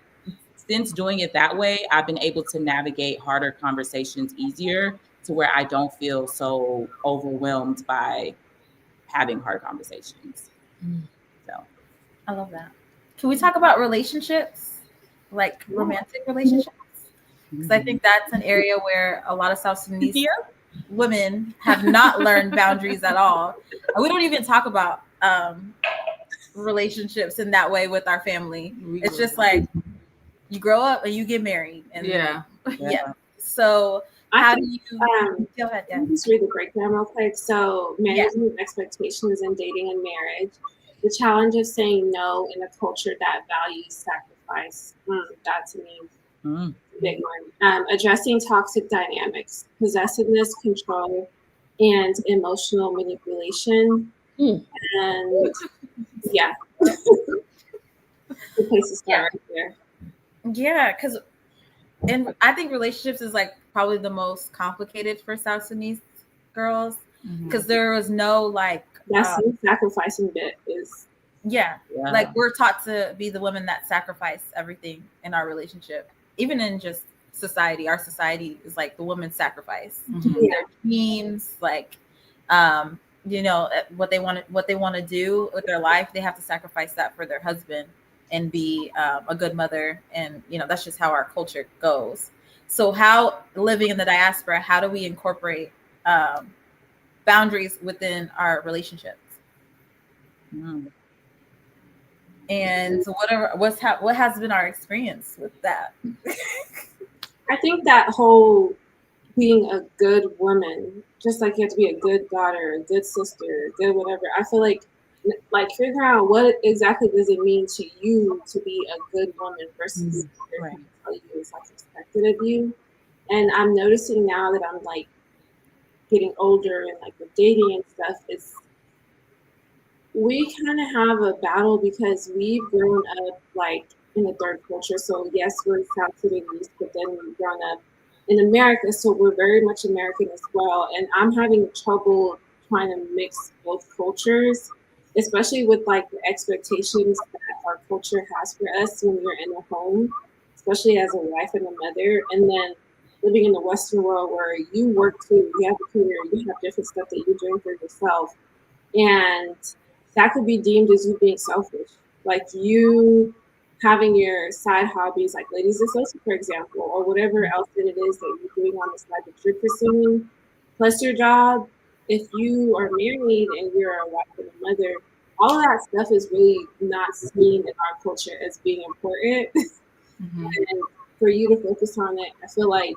since doing it that way, I've been able to navigate harder conversations easier to where I don't feel so overwhelmed by having hard conversations. So I love that. Can we talk about relationships, like romantic relationships? Because I think that's an area where a lot of South Sudanese women have not learned boundaries at all. And we don't even talk about relationships in that way with our family. It's just like you grow up and you get married. And yeah. So how do you go ahead? Yeah. Just read the breakdown real quick. So managing expectations in dating and marriage, the challenge of saying no in a culture that values sacrifice. That to me is a big one. Addressing toxic dynamics, possessiveness, control, and emotional manipulation. And yeah. The place to start right there. Yeah, because and I think relationships is like probably the most complicated for South Sudanese girls because there was no like the sacrificing bit is like we're taught to be the women that sacrifice everything in our relationship, even in just society. Our society is like the women sacrifice their dreams, like you know, what they want to do with their life. They have to sacrifice that for their husband and be a good mother. And, you know, that's just how our culture goes. So how, living in the diaspora, how do we incorporate boundaries within our relationships? And so what has been our experience with that? I think that whole being a good woman, just like you have to be a good daughter, a good sister, a good whatever. I feel like figuring out what exactly does it mean to you to be a good woman versus tell you is like expected of you. And I'm noticing now that I'm like getting older and like with dating and stuff, we kind of have a battle because we've grown up like in the third culture. So yes, we're South Sudanese, but then we've grown up in America, so we're very much American as well. And I'm having trouble trying to mix both cultures, especially with like the expectations that our culture has for us when we're in a home, especially as a wife and a mother. And then living in the Western world where you work too, you have a career, you have different stuff that you're doing for yourself. And that could be deemed as you being selfish. Like you having your side hobbies, like ladies associate, for example, or whatever else that it is that you're doing on the side that you're pursuing, plus your job. If you are married and you're a wife and a mother, all of that stuff is really not seen in our culture as being important. Mm-hmm. And for you to focus on it, I feel like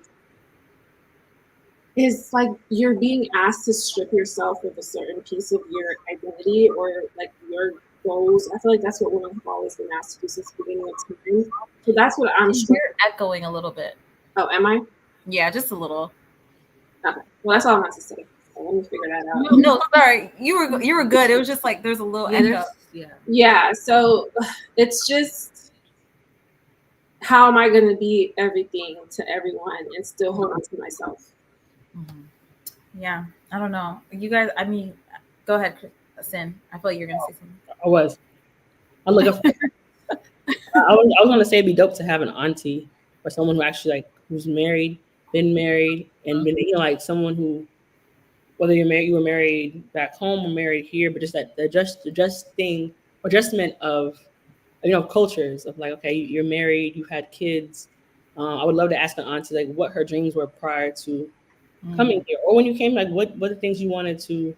it's like you're being asked to strip yourself of a certain piece of your identity or like your goals. I feel like that's what women have always been asked to do since the beginning of time. So that's what I'm You're echoing a little bit. Oh, am I? Yeah, just a little. Okay. Well, that's all I want to say. So let me figure that out. No, sorry. You were good. It was just like there's a little echo. Yeah. So it's just, how am I going to be everything to everyone and still hold on to myself? Mm-hmm. Yeah, I don't know. You guys, I mean, go ahead, Sin. I feel like you're gonna say something. I was. I look up. I was gonna say it'd be dope to have an auntie or someone who actually like who's married, been married, and been like someone who, whether you were married back home or married here, but just that the adjustment of cultures of like, okay, you're married, you've had kids. I would love to ask an auntie like what her dreams were prior to coming here, or when you came, like what the things you wanted to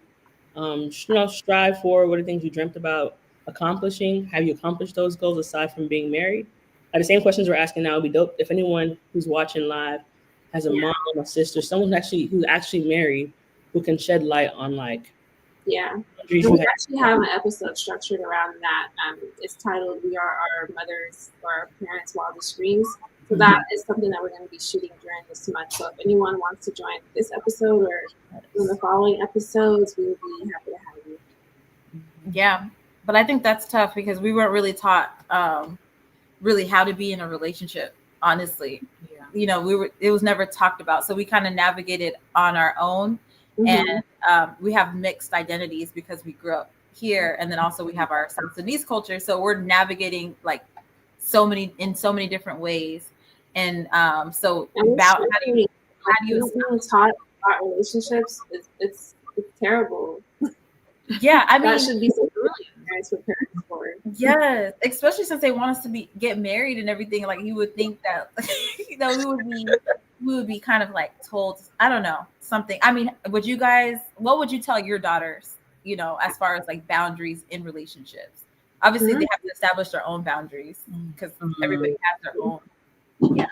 strive for, what are things you dreamt about accomplishing? Have you accomplished those goals aside from being married? The same questions we're asking now would be dope if anyone who's watching live has a mom, a sister, someone who's actually married, who can shed light on like we actually have an episode structured around that. It's titled "We Are Our Mothers or Our Parents' Wildest Dreams." So that is something that we're going to be shooting during this month. So if anyone wants to join this episode or in the following episodes, we would be happy to have you. Yeah, but I think that's tough because we weren't really taught really how to be in a relationship. Honestly, it was never talked about, so we kind of navigated on our own, and we have mixed identities because we grew up here, and then also we have our South Sudanese culture, so we're navigating like so many different ways. And so about how do you talk about relationships? It's terrible. Yeah, I mean that should be something parents prepare for. Yes, especially since they want us to get married and everything. Like you would think that we would be kind of like told, I don't know, something. I mean, what would you tell your daughters, as far as like boundaries in relationships? Obviously they have to establish their own boundaries because everybody has their own. Yeah.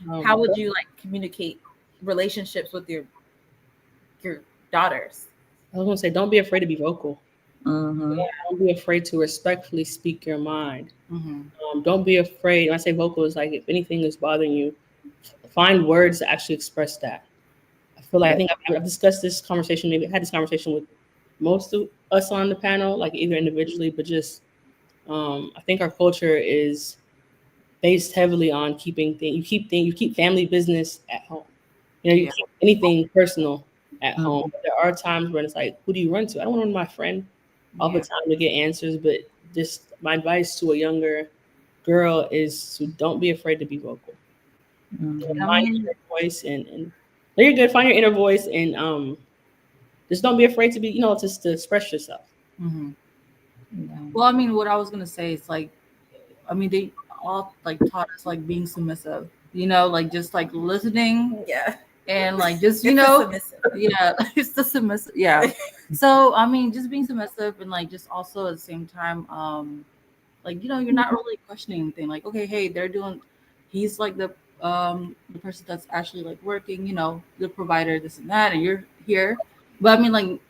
But how would you like communicate relationships with your daughters? I was gonna say, don't be afraid to be vocal. Don't be afraid to respectfully speak your mind. Don't be afraid. When I say vocal, is like if anything is bothering you, find words to actually express that. I feel like I think I've discussed this conversation. Maybe I had this conversation with most of us on the panel, like either individually, but just I think our culture is based heavily on keeping things. You keep family business at home. You keep anything personal at home. But there are times when it's like, who do you run to? I don't want to run to my friend all the time to get answers. But just my advice to a younger girl is to don't be afraid to be vocal. Find your inner voice and you're good. Find your inner voice and just don't be afraid to be, just to express yourself. Well, I mean, what I was gonna say is like, I mean, they all like taught us like being submissive, like just like listening, and like just it's the submissive, So I mean, just being submissive and like just also at the same time, like you're not really questioning anything. Like, okay, hey, he's like the person that's actually like working, the provider, this and that, and you're here. But I mean, like,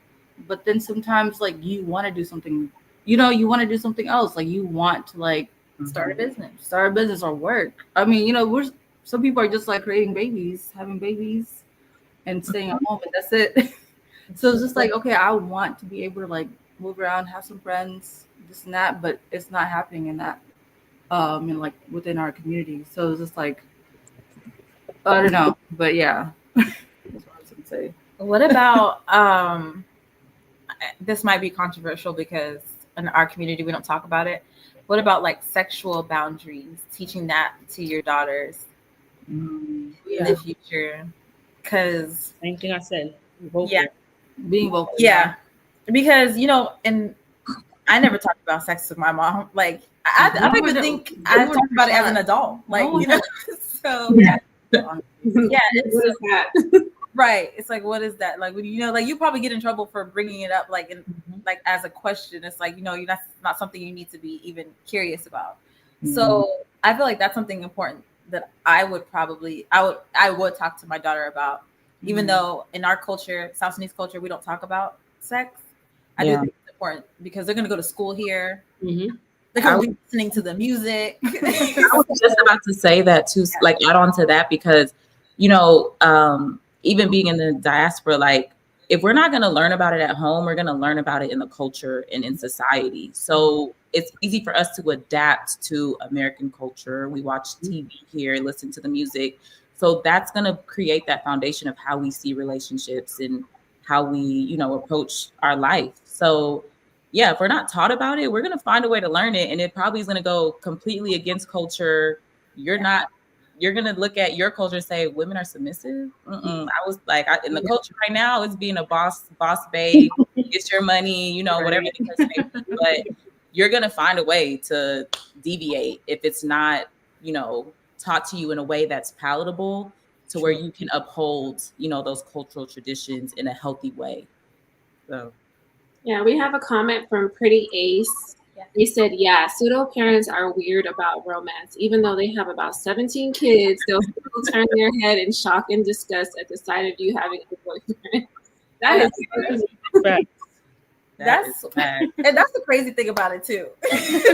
but then sometimes like you want to do something, you want to do something else. Like you want to like start a business or work. I mean, some people are just like creating babies, having babies, and staying at home, and that's it. So it's just like, okay, I want to be able to like move around, have some friends, this and that, but it's not happening in that, like within our community. So it's just like, I don't know, but yeah, that's what I was gonna say. What about this might be controversial because in our community we don't talk about it. What about like sexual boundaries? Teaching that to your daughters. in Yeah. the future. Because Same thing I said. Vocal. Yeah. Being vocal. yeah, because and I never talked about sex with my mom. Like I don't even think I talked about it as an adult. Like so Yeah. yeah, it's What is that? right. It's like, what is that? Like when like you probably get in trouble for bringing it up, like in like as a question. It's like you're not something you need to be even curious about. So I feel like that's something important that I would talk to my daughter about, even though in our culture, South Sudanese culture, we don't talk about sex. I do think it's important because they're going to go to school here. Mm-hmm. They're going to be listening to the music. I was just about to say that too, like add on to that because, even being in the diaspora, like if we're not going to learn about it at home, we're going to learn about it in the culture and in society. So it's easy for us to adapt to American culture. We watch TV here, listen to the music. So that's going to create that foundation of how we see relationships and how we, approach our life. So yeah, if we're not taught about it, we're going to find a way to learn it. And it probably is going to go completely against culture. You're going to look at your culture and say, women are submissive. I was like, in the culture right now, it's being a boss babe, get your money, whatever the case may be. But you're going to find a way to deviate if it's not, taught to you in a way that's palatable to where you can uphold, those cultural traditions in a healthy way. So. Yeah, we have a comment from Pretty Ace. They said, yeah, pseudo parents are weird about romance. Even though they have about 17 kids, they'll still turn their head in shock and disgust at the sight of you having a boyfriend. That is crazy. That's the crazy thing about it too.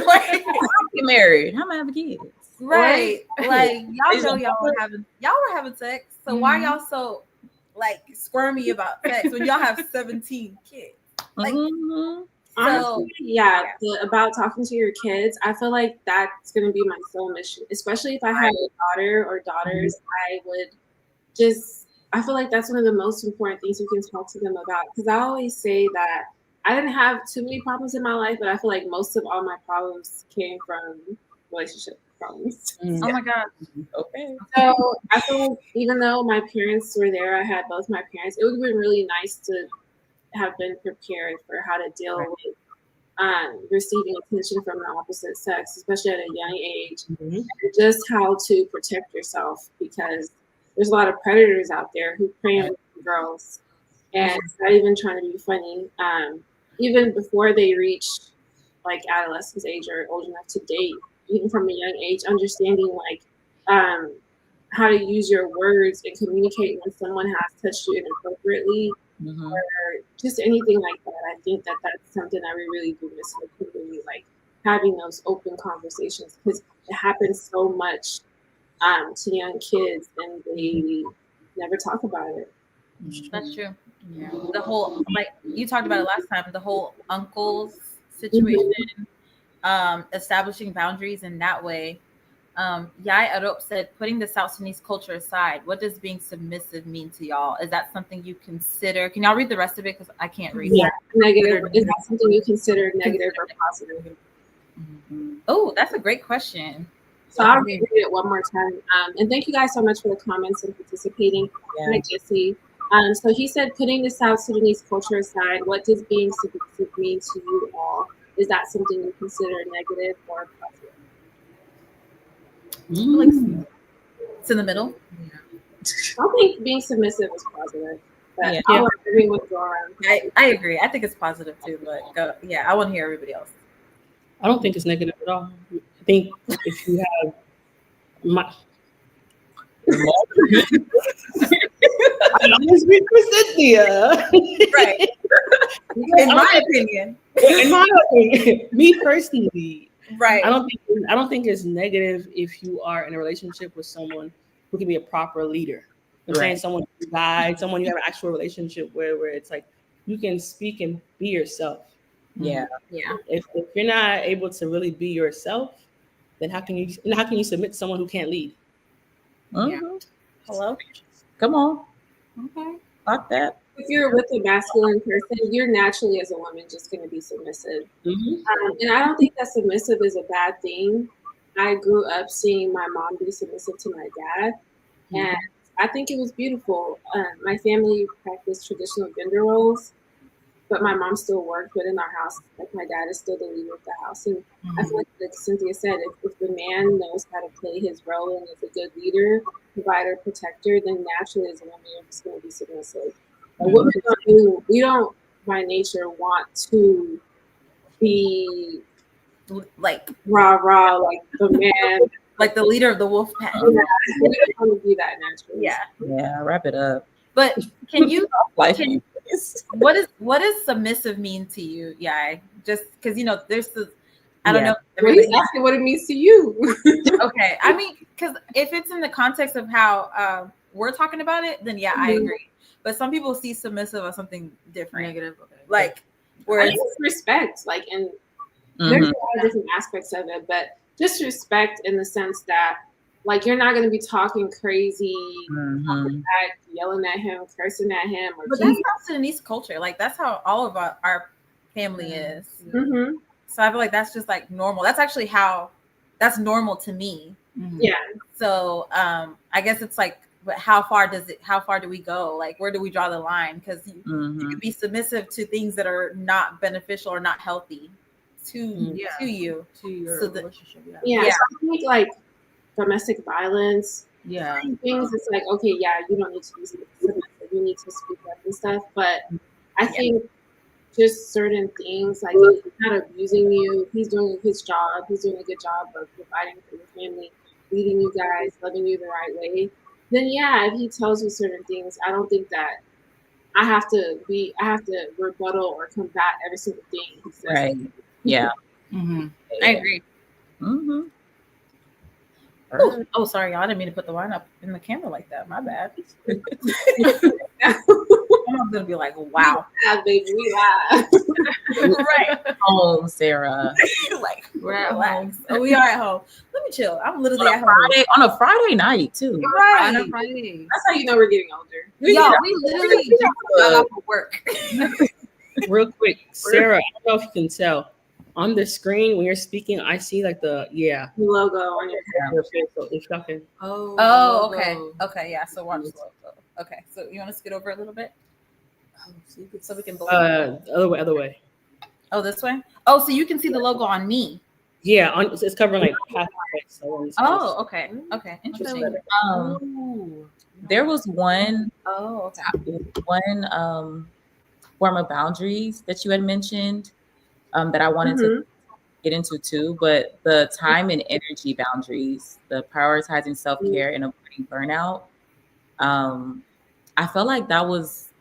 Like, get married. How am I having kids? Right. Like y'all were having sex. So why y'all so like squirmy about sex when y'all have 17 kids? Like honestly, about talking to your kids, I feel like that's going to be my sole mission, especially if I had a daughter or daughters. I feel like that's one of the most important things you can talk to them about, because I always say that I didn't have too many problems in my life, but I feel like most of all my problems came from relationship problems. Oh my God. Okay. So I feel like even though my parents were there, I had both my parents, it would have been really nice to have been prepared for how to deal with receiving attention from the opposite sex, especially at a young age, and just how to protect yourself, because there's a lot of predators out there who prey on girls, and it's not even trying to be funny. Even before they reach like adolescence age or old enough to date, even from a young age, understanding like how to use your words and communicate when someone has touched you inappropriately, or just anything like that. I think that that's something that we really do miss in the community, like having those open conversations, because it happens so much to young kids and they never talk about it. That's true. Yeah. The whole, like you talked about it last time, the whole uncles situation, establishing boundaries in that way. Yai Arop said, putting the South Sudanese culture aside, what does being submissive mean to y'all? Is that something you consider? Can y'all read the rest of it? Because I can't read that. Negative. Is that something you consider negative or positive? Oh, that's a great question. So I'll read it one more time. And thank you guys so much for the comments and participating. Hi, Jesse. So he said, putting the South Sudanese culture aside, what does being submissive mean to you all? Is that something you consider negative or positive? It's in the middle. I think being submissive is positive. But I want everyone to go around. I agree. I think it's positive too, but I want to hear everybody else. I don't think it's negative at all. I think if you have I always speak for Cynthia. Right. In my opinion. Me personally. Right. I don't think it's negative if you are in a relationship with someone who can be a proper leader. I'm saying someone who guides, someone you have an actual relationship where it's like you can speak and be yourself. Yeah. If you're not able to really be yourself, then how can you submit to someone who can't lead? Hello? Come on. Okay. Fuck that. If you're with a masculine person, you're naturally as a woman just going to be submissive. And I don't think that submissive is a bad thing. I grew up seeing my mom be submissive to my dad. And I think it was beautiful. My family practiced traditional gender roles, but my mom still worked within our house. Like my dad is still the leader of the house. And I feel like Cynthia said, if the man knows how to play his role and is a good leader, provider, protector, then naturally as a woman, you're just going to be submissive. But women we don't by nature want to be like rah, like the man. Like the leader of the wolf pack. We don't want to be that naturally. Yeah, wrap it up. But can you what does submissive mean to you? Yeah, just because there's this, I don't know. He's asking what it means to you. Okay, I mean, because if it's in the context of how we're talking about it, then yeah, I agree. But some people see submissive as something different, negative. Okay. Like, whereas it's respect, like, and there's a lot of different aspects of it, but just respect in the sense that, like, you're not going to be talking crazy, talking back, yelling at him, cursing at him. But that's not Sudanese culture. Like, that's how all of our family is. So I feel like that's just like normal. That's actually that's normal to me. Yeah. So I guess it's like, but how far do we go? Like, where do we draw the line? Because you could be submissive to things that are not beneficial or not healthy to your relationship. So I think like domestic violence, things, it's like, okay, you don't need to be submissive, you need to speak up and stuff. But I think just certain things, like if he's not abusing you, if he's doing his job, he's doing a good job of providing for your family, leading you guys, loving you the right way, then if he tells you certain things, I don't think that I have to rebuttal or combat every single thing he says. Right. Yeah. I agree. Oh, sorry, y'all. I didn't mean to put the wine up in the camera like that. My bad. I'm gonna be like, wow, baby, we live. Right. Home, Sarah. Like, we're at home. Oh, we are at home. Let me chill. I'm literally at home on a Friday night too. Right. On a Friday. That's how you know we're getting older. Yo, we literally just got off of work. Real quick, Sarah, I don't know if you can tell. On the screen when you're speaking, I see like the logo on your face. So if y'all can. Oh, okay. Okay, yeah. So watch the logo. Okay, so you want to scoot over a little bit? So we can other way. Oh, this way? Oh, so you can see the logo on me. Yeah, it's covering like half the face. So okay. Okay. Interesting. There was one form of boundaries that you had mentioned that I wanted to get into too, but the time and energy boundaries, the prioritizing self-care and avoiding burnout. I felt like that's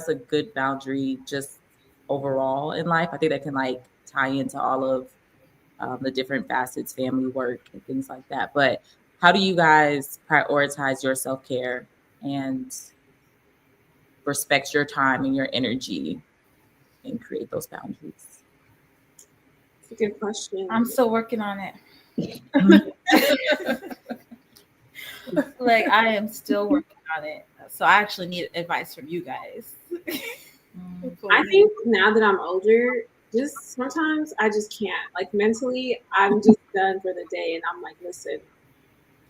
a good boundary just overall in life. I think that can like tie into all of the different facets, family, work, and things like that. But how do you guys prioritize your self-care and respect your time and your energy and create those boundaries? That's a good question. I'm still working on it. Like, I am still working on it. So I actually need advice from you guys. I think now that I'm older, just sometimes I just can't. Like, mentally, I'm just done for the day. And I'm like, listen,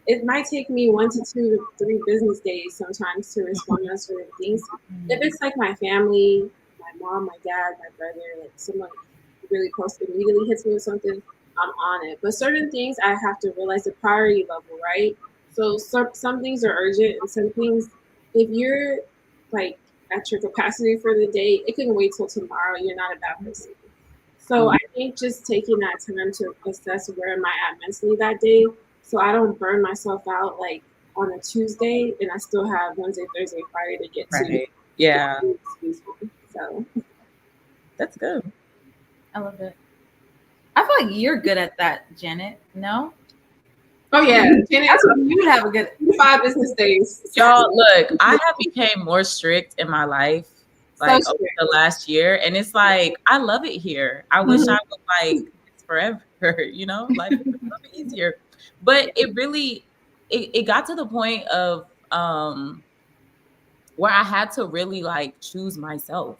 it might take me 1 to 2 to 3 business days sometimes to respond to certain things. If it's like my family, my mom, my dad, my brother, like someone really close immediately hits me with something, I'm on it. But certain things I have to realize the priority level, right? So some things are urgent, and some things, if you're like at your capacity for the day, it can wait till tomorrow. You're not a bad person. So I think just taking that time to assess where am I at mentally that day, so I don't burn myself out like on a Tuesday and I still have Wednesday, Thursday, Friday to get to. Yeah. So that's good. I love it. I feel like you're good at that, Janet. No? Oh yeah, Janet, you would have a good 5 business days. Y'all, look, I have became more strict in my life like over the last year, and it's like I love it here. I wish I was like it's forever, life is a little bit easier. But it really it got to the point of where I had to really like choose myself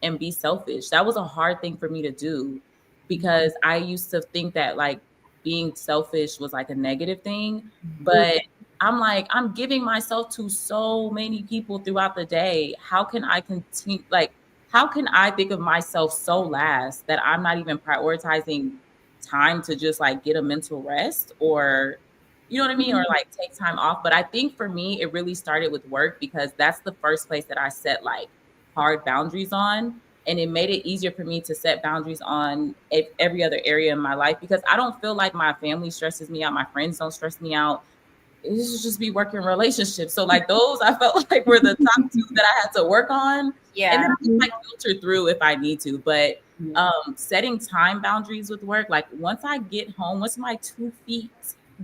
and be selfish. That was a hard thing for me to do because I used to think that like being selfish was like a negative thing, but I'm like, I'm giving myself to so many people throughout the day. How can I continue? Like, how can I think of myself so last that I'm not even prioritizing time to just like get a mental rest, or, you know what I mean? Or like take time off. But I think for me, it really started with work, because that's the first place that I set like hard boundaries on. And it made it easier for me to set boundaries on every other area in my life, because I don't feel like my family stresses me out. My friends don't stress me out. It should just be working relationships. So like those, I felt like were the top two that I had to work on. And then I just like filter through if I need to. But setting time boundaries with work, like once I get home, once my 2 feet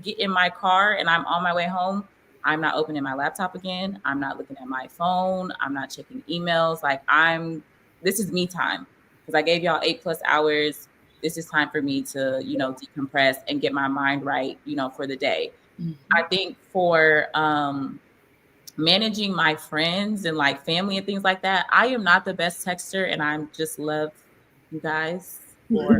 get in my car and I'm on my way home, I'm not opening my laptop again. I'm not looking at my phone. I'm not checking emails. Like this is me time, because I gave y'all 8+ hours. This is time for me to, decompress and get my mind right, for the day. I think for managing my friends and like family and things like that, I am not the best texter, and I'm just love you guys for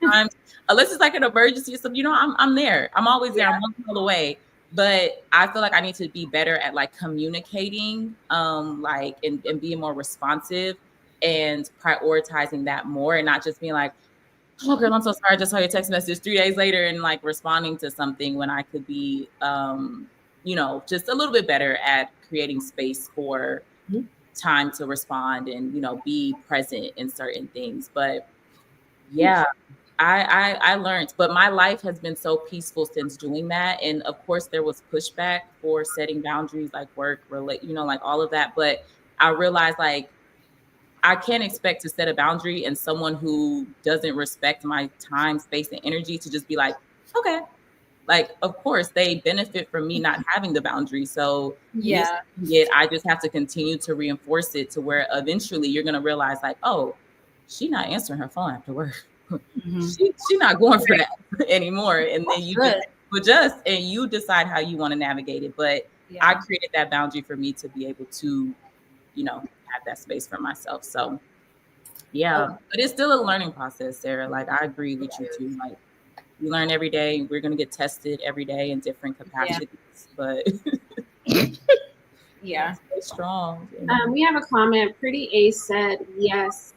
times, unless it's like an emergency or something. I'm there. I'm always there. I'm one call away. But I feel like I need to be better at like communicating, like and being more responsive and prioritizing that more, and not just being like, oh girl, I'm so sorry, I just saw your text message 3 days later, and like responding to something when I could be just a little bit better at creating space for time to respond and be present in certain things. But yeah, I learned, but my life has been so peaceful since doing that. And of course there was pushback for setting boundaries, like work, like all of that. But I realized like I can't expect to set a boundary and someone who doesn't respect my time, space, and energy to just be like, okay. Like, of course, they benefit from me not having the boundary. So I just have to continue to reinforce it to where eventually you're going to realize like, oh, she's not answering her phone after work. She's not going for that anymore. And then you just adjust and you decide how you want to navigate it. But I created that boundary for me to be able to, have that space for myself. So but it's still a learning process, Sarah. Like I agree with you too. Like we learn every day. We're going to get tested every day in different capacities, but stay strong. We have a comment. Pretty Ace said, yes,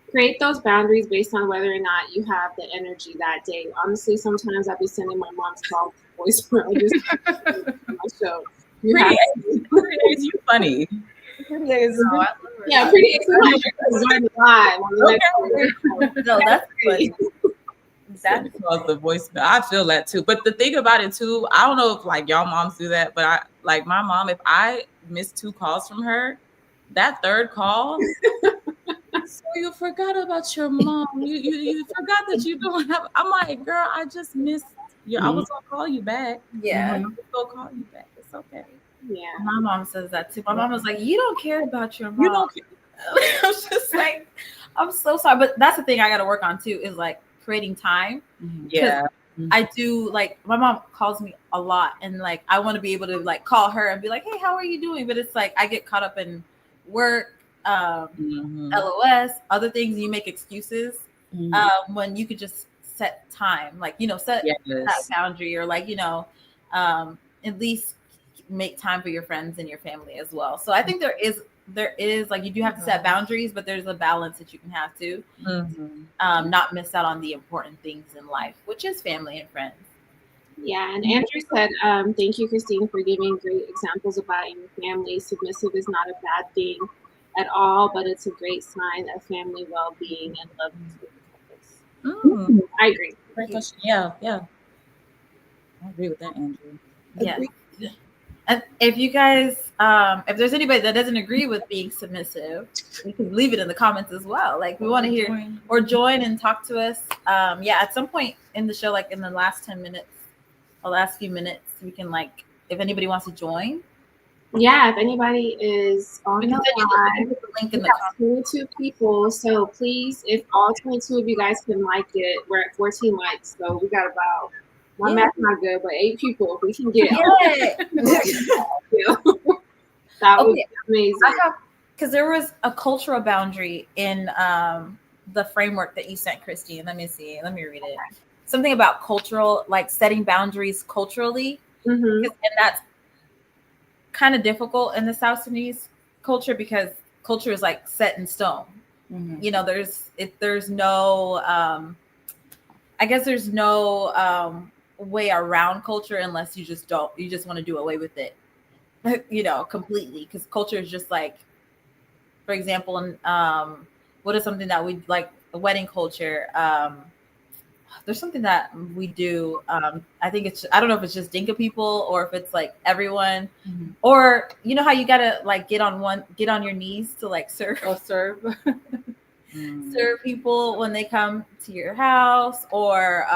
create those boundaries based on whether or not you have the energy that day. Honestly, sometimes I'll be sending my mom's calls voicemail just my show. Pretty Ace, you funny. Pretty Ace. Yeah, Pretty Ace. Live. No, that's funny. That caused the voicemail. I feel that too. But the thing about it too, I don't know if like y'all moms do that, but like my mom, if I miss 2 calls from her, that third call, so you forgot about your mom. You forgot that you don't have. I'm like, girl, I just missed you. I was gonna call you back. Yeah, I was gonna call you back. It's okay. Yeah, my mom says that too. My mom was like, "You don't care about your mom." You don't care. I was just like, I'm so sorry, but that's the thing I got to work on too. Is like creating time. Yeah. I do, like my mom calls me a lot, and like I want to be able to like call her and be like, hey, how are you doing? But it's like I get caught up in work, LOS, other things. You make excuses when you could just set time, like set that boundary, or like at least make time for your friends and your family as well. So I think there is like you do have to set boundaries, but there's a balance that you can have to not miss out on the important things in life, which is family and friends. Yeah, and Andrew said, thank you, Christine, for giving great examples about your family. Submissive is not a bad thing at all, but it's a great sign of family well-being and love. I agree. Great question. Yeah. I agree with that, Andrew. Yeah. And if you guys, if there's anybody that doesn't agree with being submissive, you can leave it in the comments as well. Like we want to hear or join and talk to us. At some point in the show, like in the last 10 minutes, or last few minutes, we can like, if anybody wants to join. Yeah, if anybody is on the live, the link in we the have 22 people. So please, if all 22 of you guys can like it, we're at 14 likes. So we got about, my math's not good, but 8 people. If we can get that would be amazing. Because there was a cultural boundary in the framework that you sent, Christine. Let me see. Let me read it. something about cultural, like setting boundaries culturally, Mm-hmm. and that's kind of difficult in the South Sudanese culture because culture is like set in stone. Mhm. You know, there's no I guess there's no way around culture unless you just want to do away with it, you know, completely, because culture is just like, for example, what is something that we like, the wedding culture. There's something that we do. I think I don't know if it's just Dinka people or if it's like everyone, Mhm. or you know how you gotta like get on your knees to like serve Or serve. serve people when they come to your house, or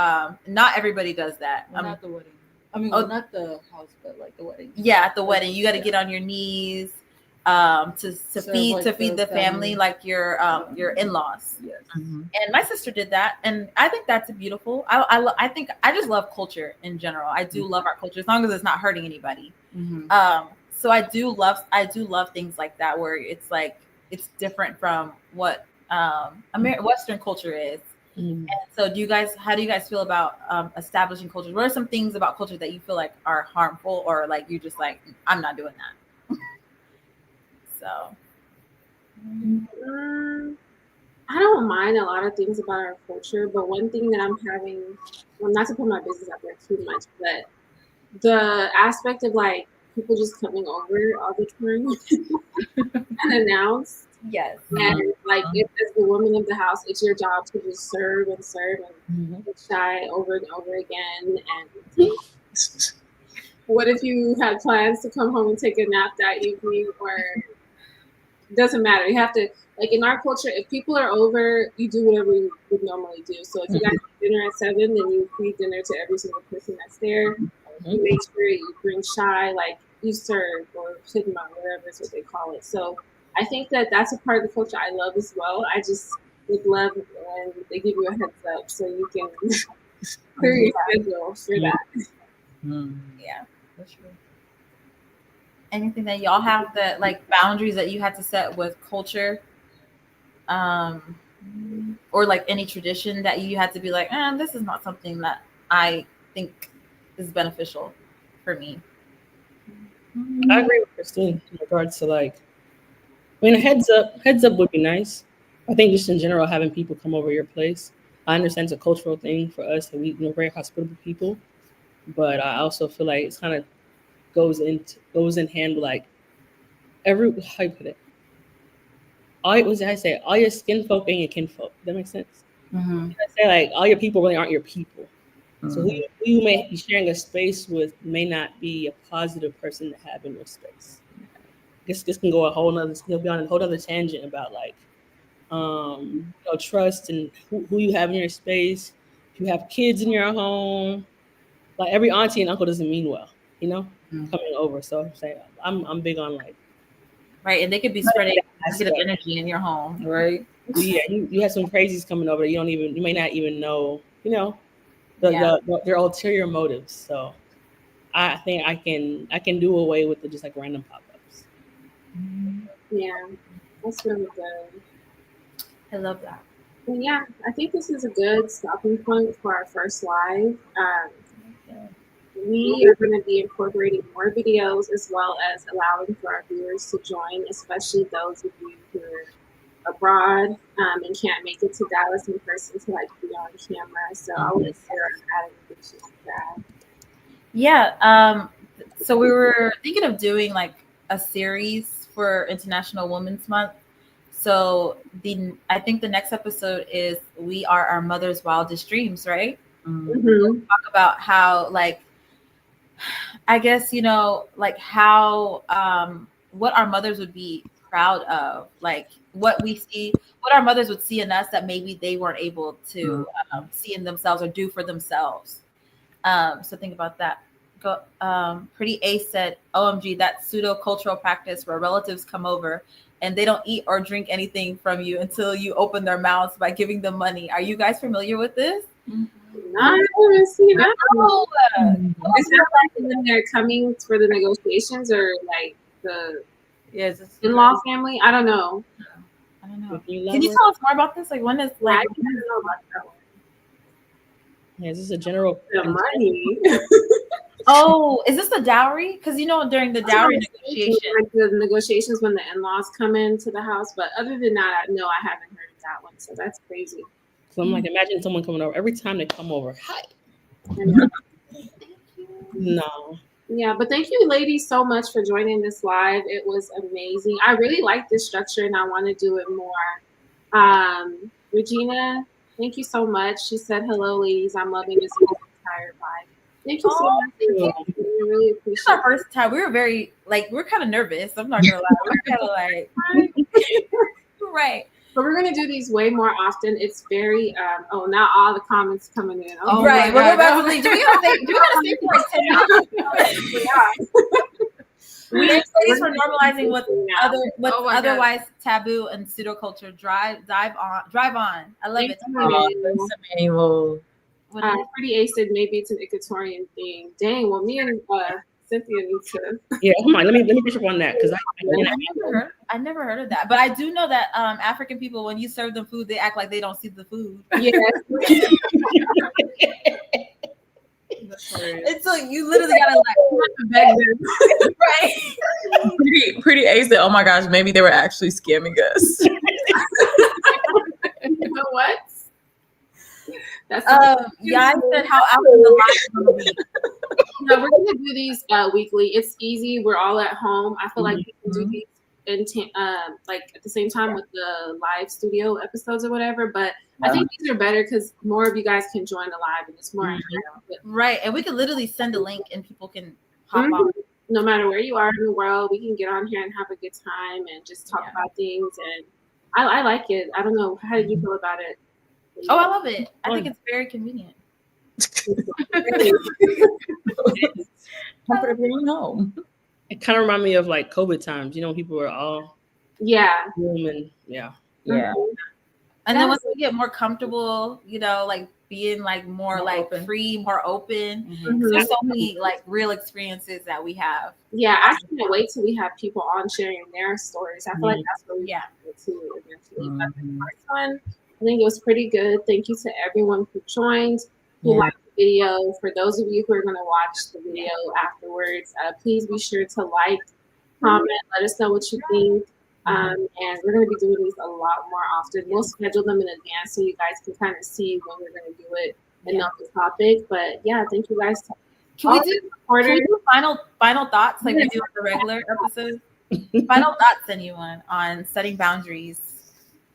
not everybody does that. Well, not the wedding. I mean, Oh, well, not the house, but like the wedding. yeah, at the wedding you got to Yeah. get on your knees to Serve, feed like, to feed the family, like your in-laws. Yes. Mhm. And my sister did that, and I think that's beautiful. I think I just love culture in general. I do love our culture as long as it's not hurting anybody. Mhm. So I do love things like that where it's like it's different from what Western culture is. Mm. And so how do you guys feel about establishing cultures? What are some things about culture that you feel like are harmful, or like you just like, I'm not doing that? So I don't mind a lot of things about our culture, but one thing that I'm having, well, not to put my business out there too much, but the aspect of like people just coming over all the time unannounced. yes. And like, if as the woman of the house, it's your job to just serve and serve and be shy over and over again. And what if you had plans to come home and take a nap that evening, or it doesn't matter. You have to, like in our culture, if people are over, you do whatever you would normally do. So if you guys have dinner at 7, then you feed dinner to every single person that's there. You make sure you bring shy, like you serve or hidma, whatever is what they call it. So I think that that's a part of the culture I love as well. I just would love when they give you a heads up so you can clear your schedule for that. Yeah. That's true. Anything that y'all have that like boundaries that you had to set with culture, or like any tradition that you had to be like, this is not something that I think is beneficial for me. I agree with Christine in regards to like, I mean, a heads up would be nice. I think just in general, having people come over your place. I understand it's a cultural thing for us that we're very hospitable people, but I also feel like it's kind of goes in hand with like how you put it. What did I say? All your skin folk and your kinfolk. That makes sense. Mm-hmm. I say like all your people really aren't your people. So Mhm. who you may be sharing a space with may not be a positive person to have in your space. This can go a whole nother. You'll be on a whole other tangent about like, trust and who you have in your space. If you have kids in your home, like every auntie and uncle doesn't mean well, Mhm. coming over. So I'm saying I'm big on like Right. And they could be spreading negative aspect. energy in your home. Right. Yeah, you have some crazies coming over that you may not even know, Yeah. their ulterior motives. So I think I can do away with the just like random pop ups. Yeah, that's really good. I love that. Well, yeah, I think this is a good stopping point for our first live. We are going to be incorporating more videos as well as allowing for our viewers to join, especially those of you who are abroad and can't make it to Dallas in person to like be on camera. So I'll let Sarah add anything she wants to add. Yeah. So we were thinking of doing like a series for International Women's Month. So I think the next episode is "We Are Our Mother's Wildest Dreams," right? Mm-hmm. Talk about how like, I guess, like how what our mothers would be proud of, like what our mothers would see in us that maybe they weren't able to see in themselves or do for themselves. So think about that. Pretty Ace said, "OMG, that pseudo cultural practice where relatives come over and they don't eat or drink anything from you until you open their mouths by giving them money. Are you guys familiar with this?" I haven't seen that. No. Is that like when they're coming for the negotiations or like the Yes. in-law family? I don't know. I don't know. If you Can you elaborate? tell us more about this? Like when is Yeah, I like don't know about that one. Yeah, this is a general. The money. Oh, is this the dowry? Because during the dowry negotiation, like the negotiations when the in-laws come into the house. But other than that, no, I haven't heard of that one. So that's crazy. So I'm like, imagine someone coming over every time they come over. Hi. No. Yeah, but thank you, ladies, so much for joining this live. It was amazing. I really like this structure, and I want to do it more. Regina, thank you so much. She said, "Hello, ladies. I'm loving this entire vibe." Thank you so much. We really appreciate it. this is our first time. We were very we're kind of nervous. I'm not gonna lie. We're kind of like, right. But we're gonna do these way more often. It's very now all the comments coming in. Oh, right. Well, we're about to leave. Do we gotta stay for like 10 minutes? We ladies for normalizing what otherwise taboo and pseudoculture. Drive on. I love it. Pretty Ace said maybe it's an Equatorian thing. Dang. Well, me and Cynthia need to. Yeah, come on. Let me push up on that because I never heard of that. But I do know that African people, when you serve them food, they act like they don't see the food. Yes. It's like you literally gotta beg them. Right. Pretty Ace said, "Oh my gosh, maybe they were actually scamming us." You know what? That's I said how often the live is gonna be. No, we're gonna do these weekly. It's easy. We're all at home. I feel like we can do these like at the same time with the live studio episodes or whatever. But I think these are better because more of you guys can join the live and it's more right. And we can literally send a link and people can hop on. No matter where you are in the world, we can get on here and have a good time and just talk about things. And I like it. I don't know. How did you feel about it? Oh, I love it. I think it's very convenient. Comfortable at home. It kind of reminds me of like COVID times. People were all human. Yeah. And then once we get more comfortable, like being like more like open. Free, more open. There's so many like real experiences that we have. Yeah, I can't wait till we have people on sharing their stories. I feel like that's what we get to eventually. But the first one, I think it was pretty good. Thank you to everyone who joined, who liked the video. For those of you who are going to watch the video afterwards, please be sure to like, comment, let us know what you think. And we're going to be doing these a lot more often. We'll schedule them in advance so you guys can kind of see when we're going to do it and know the topic. But yeah, thank you guys. Can we do final thoughts like we do on the regular episode? Final thoughts, anyone, on setting boundaries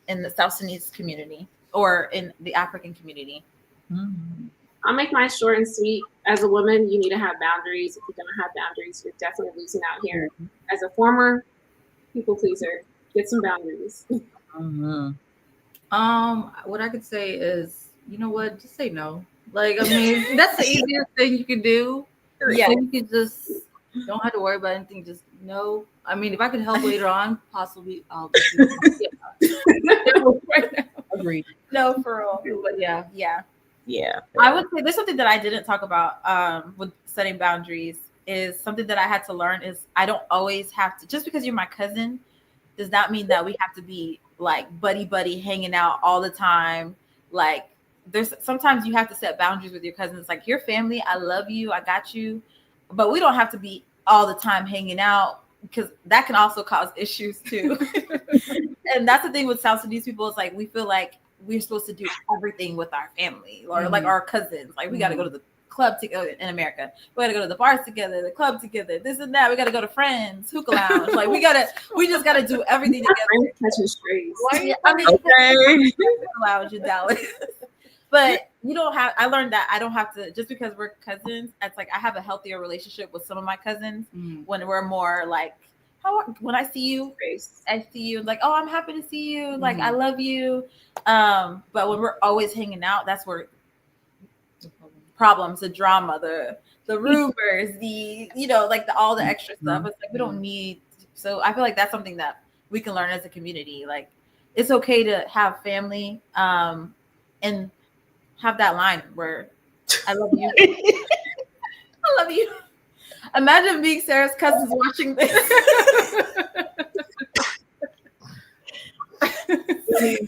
in the South Sudanese community or in the African community? I'll make mine short and sweet. As a woman, you need to have boundaries. If you don't have boundaries, you're definitely losing out here. As a former people pleaser, get some boundaries. What I could say is, you know what, just say no. Like, I mean, that's the easiest thing you can do. Yeah, you can just don't have to worry about anything. Just no. I mean, if I could help later on, possibly I'll just do it. Right now. Agreed. No, for real. But yeah. I would say there's something that I didn't talk about with setting boundaries is something that I had to learn is I don't always have to, just because you're my cousin does not mean that we have to be like buddy hanging out all the time. Like there's sometimes you have to set boundaries with your cousins. Like your family, I love you, I got you, but we don't have to be all the time hanging out because that can also cause issues too. And that's the thing with South Sudanese people is like we feel like we're supposed to do everything with our family or like our cousins. Like we got to go to the club together in America. We got to go to the bars together, the club together, this and that. We got to go to Friends, hookah lounge. Like we just got to do everything together. Catching strays. I mean, hookah lounge in Dallas. But you don't have, I learned that I don't have to, just because we're cousins, it's like I have a healthier relationship with some of my cousins when we're more like, when I see you, I see you like, oh, I'm happy to see you. Like, I love you. But when we're always hanging out, that's where problems, the drama, the rumors, all the extra stuff. It's like we don't need. So I feel like that's something that we can learn as a community. Like, it's okay to have family and have that line where I love you. I love you. Imagine being Sarah's cousins watching this.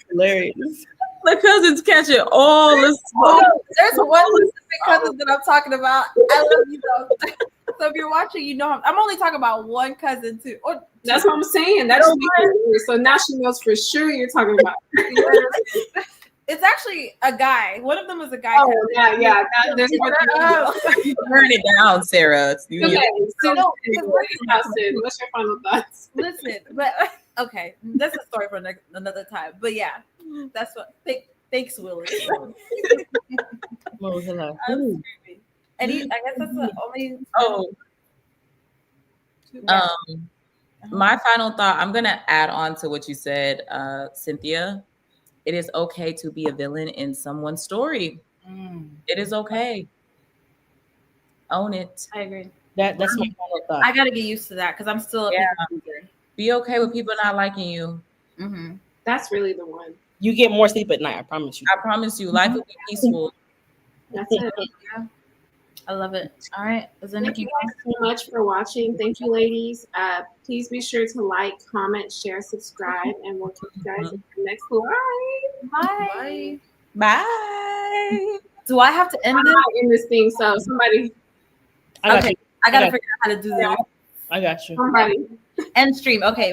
Hilarious. The cousins catching all the Oh, smoke. there's one specific cousin that I'm talking about. I love you though. So if you're watching, you know I'm only talking about one cousin too. Or That's what I'm saying. That's so now she knows for sure you're talking about. it's actually a guy. One of them is a guy. Oh yeah. There's more Turn it down, Sarah. Okay, so what's your final thoughts? Listen, but okay, that's a story for another time. But yeah, that's what. Thanks, Willie. Oh, hello. And I guess that's the only. My final thought. I'm gonna add on to what you said, Cynthia. It is okay to be a villain in someone's story. It is okay. Own it. I agree. That's my final thought. I gotta get used to that because I'm still a people pleaser. Be okay with people not liking you. Mm-hmm. That's really the one. You get more sleep at night. I promise you. I promise you, life will be peaceful. That's it. Yeah. I love it. All right. Thank you guys so much for watching. Thank you, ladies. Please be sure to like, comment, share, subscribe, and we'll catch you guys in the next live. Bye. Bye. Do I have to end this thing? So somebody. I gotta figure out how to do that. I got you. Somebody. End stream. Okay.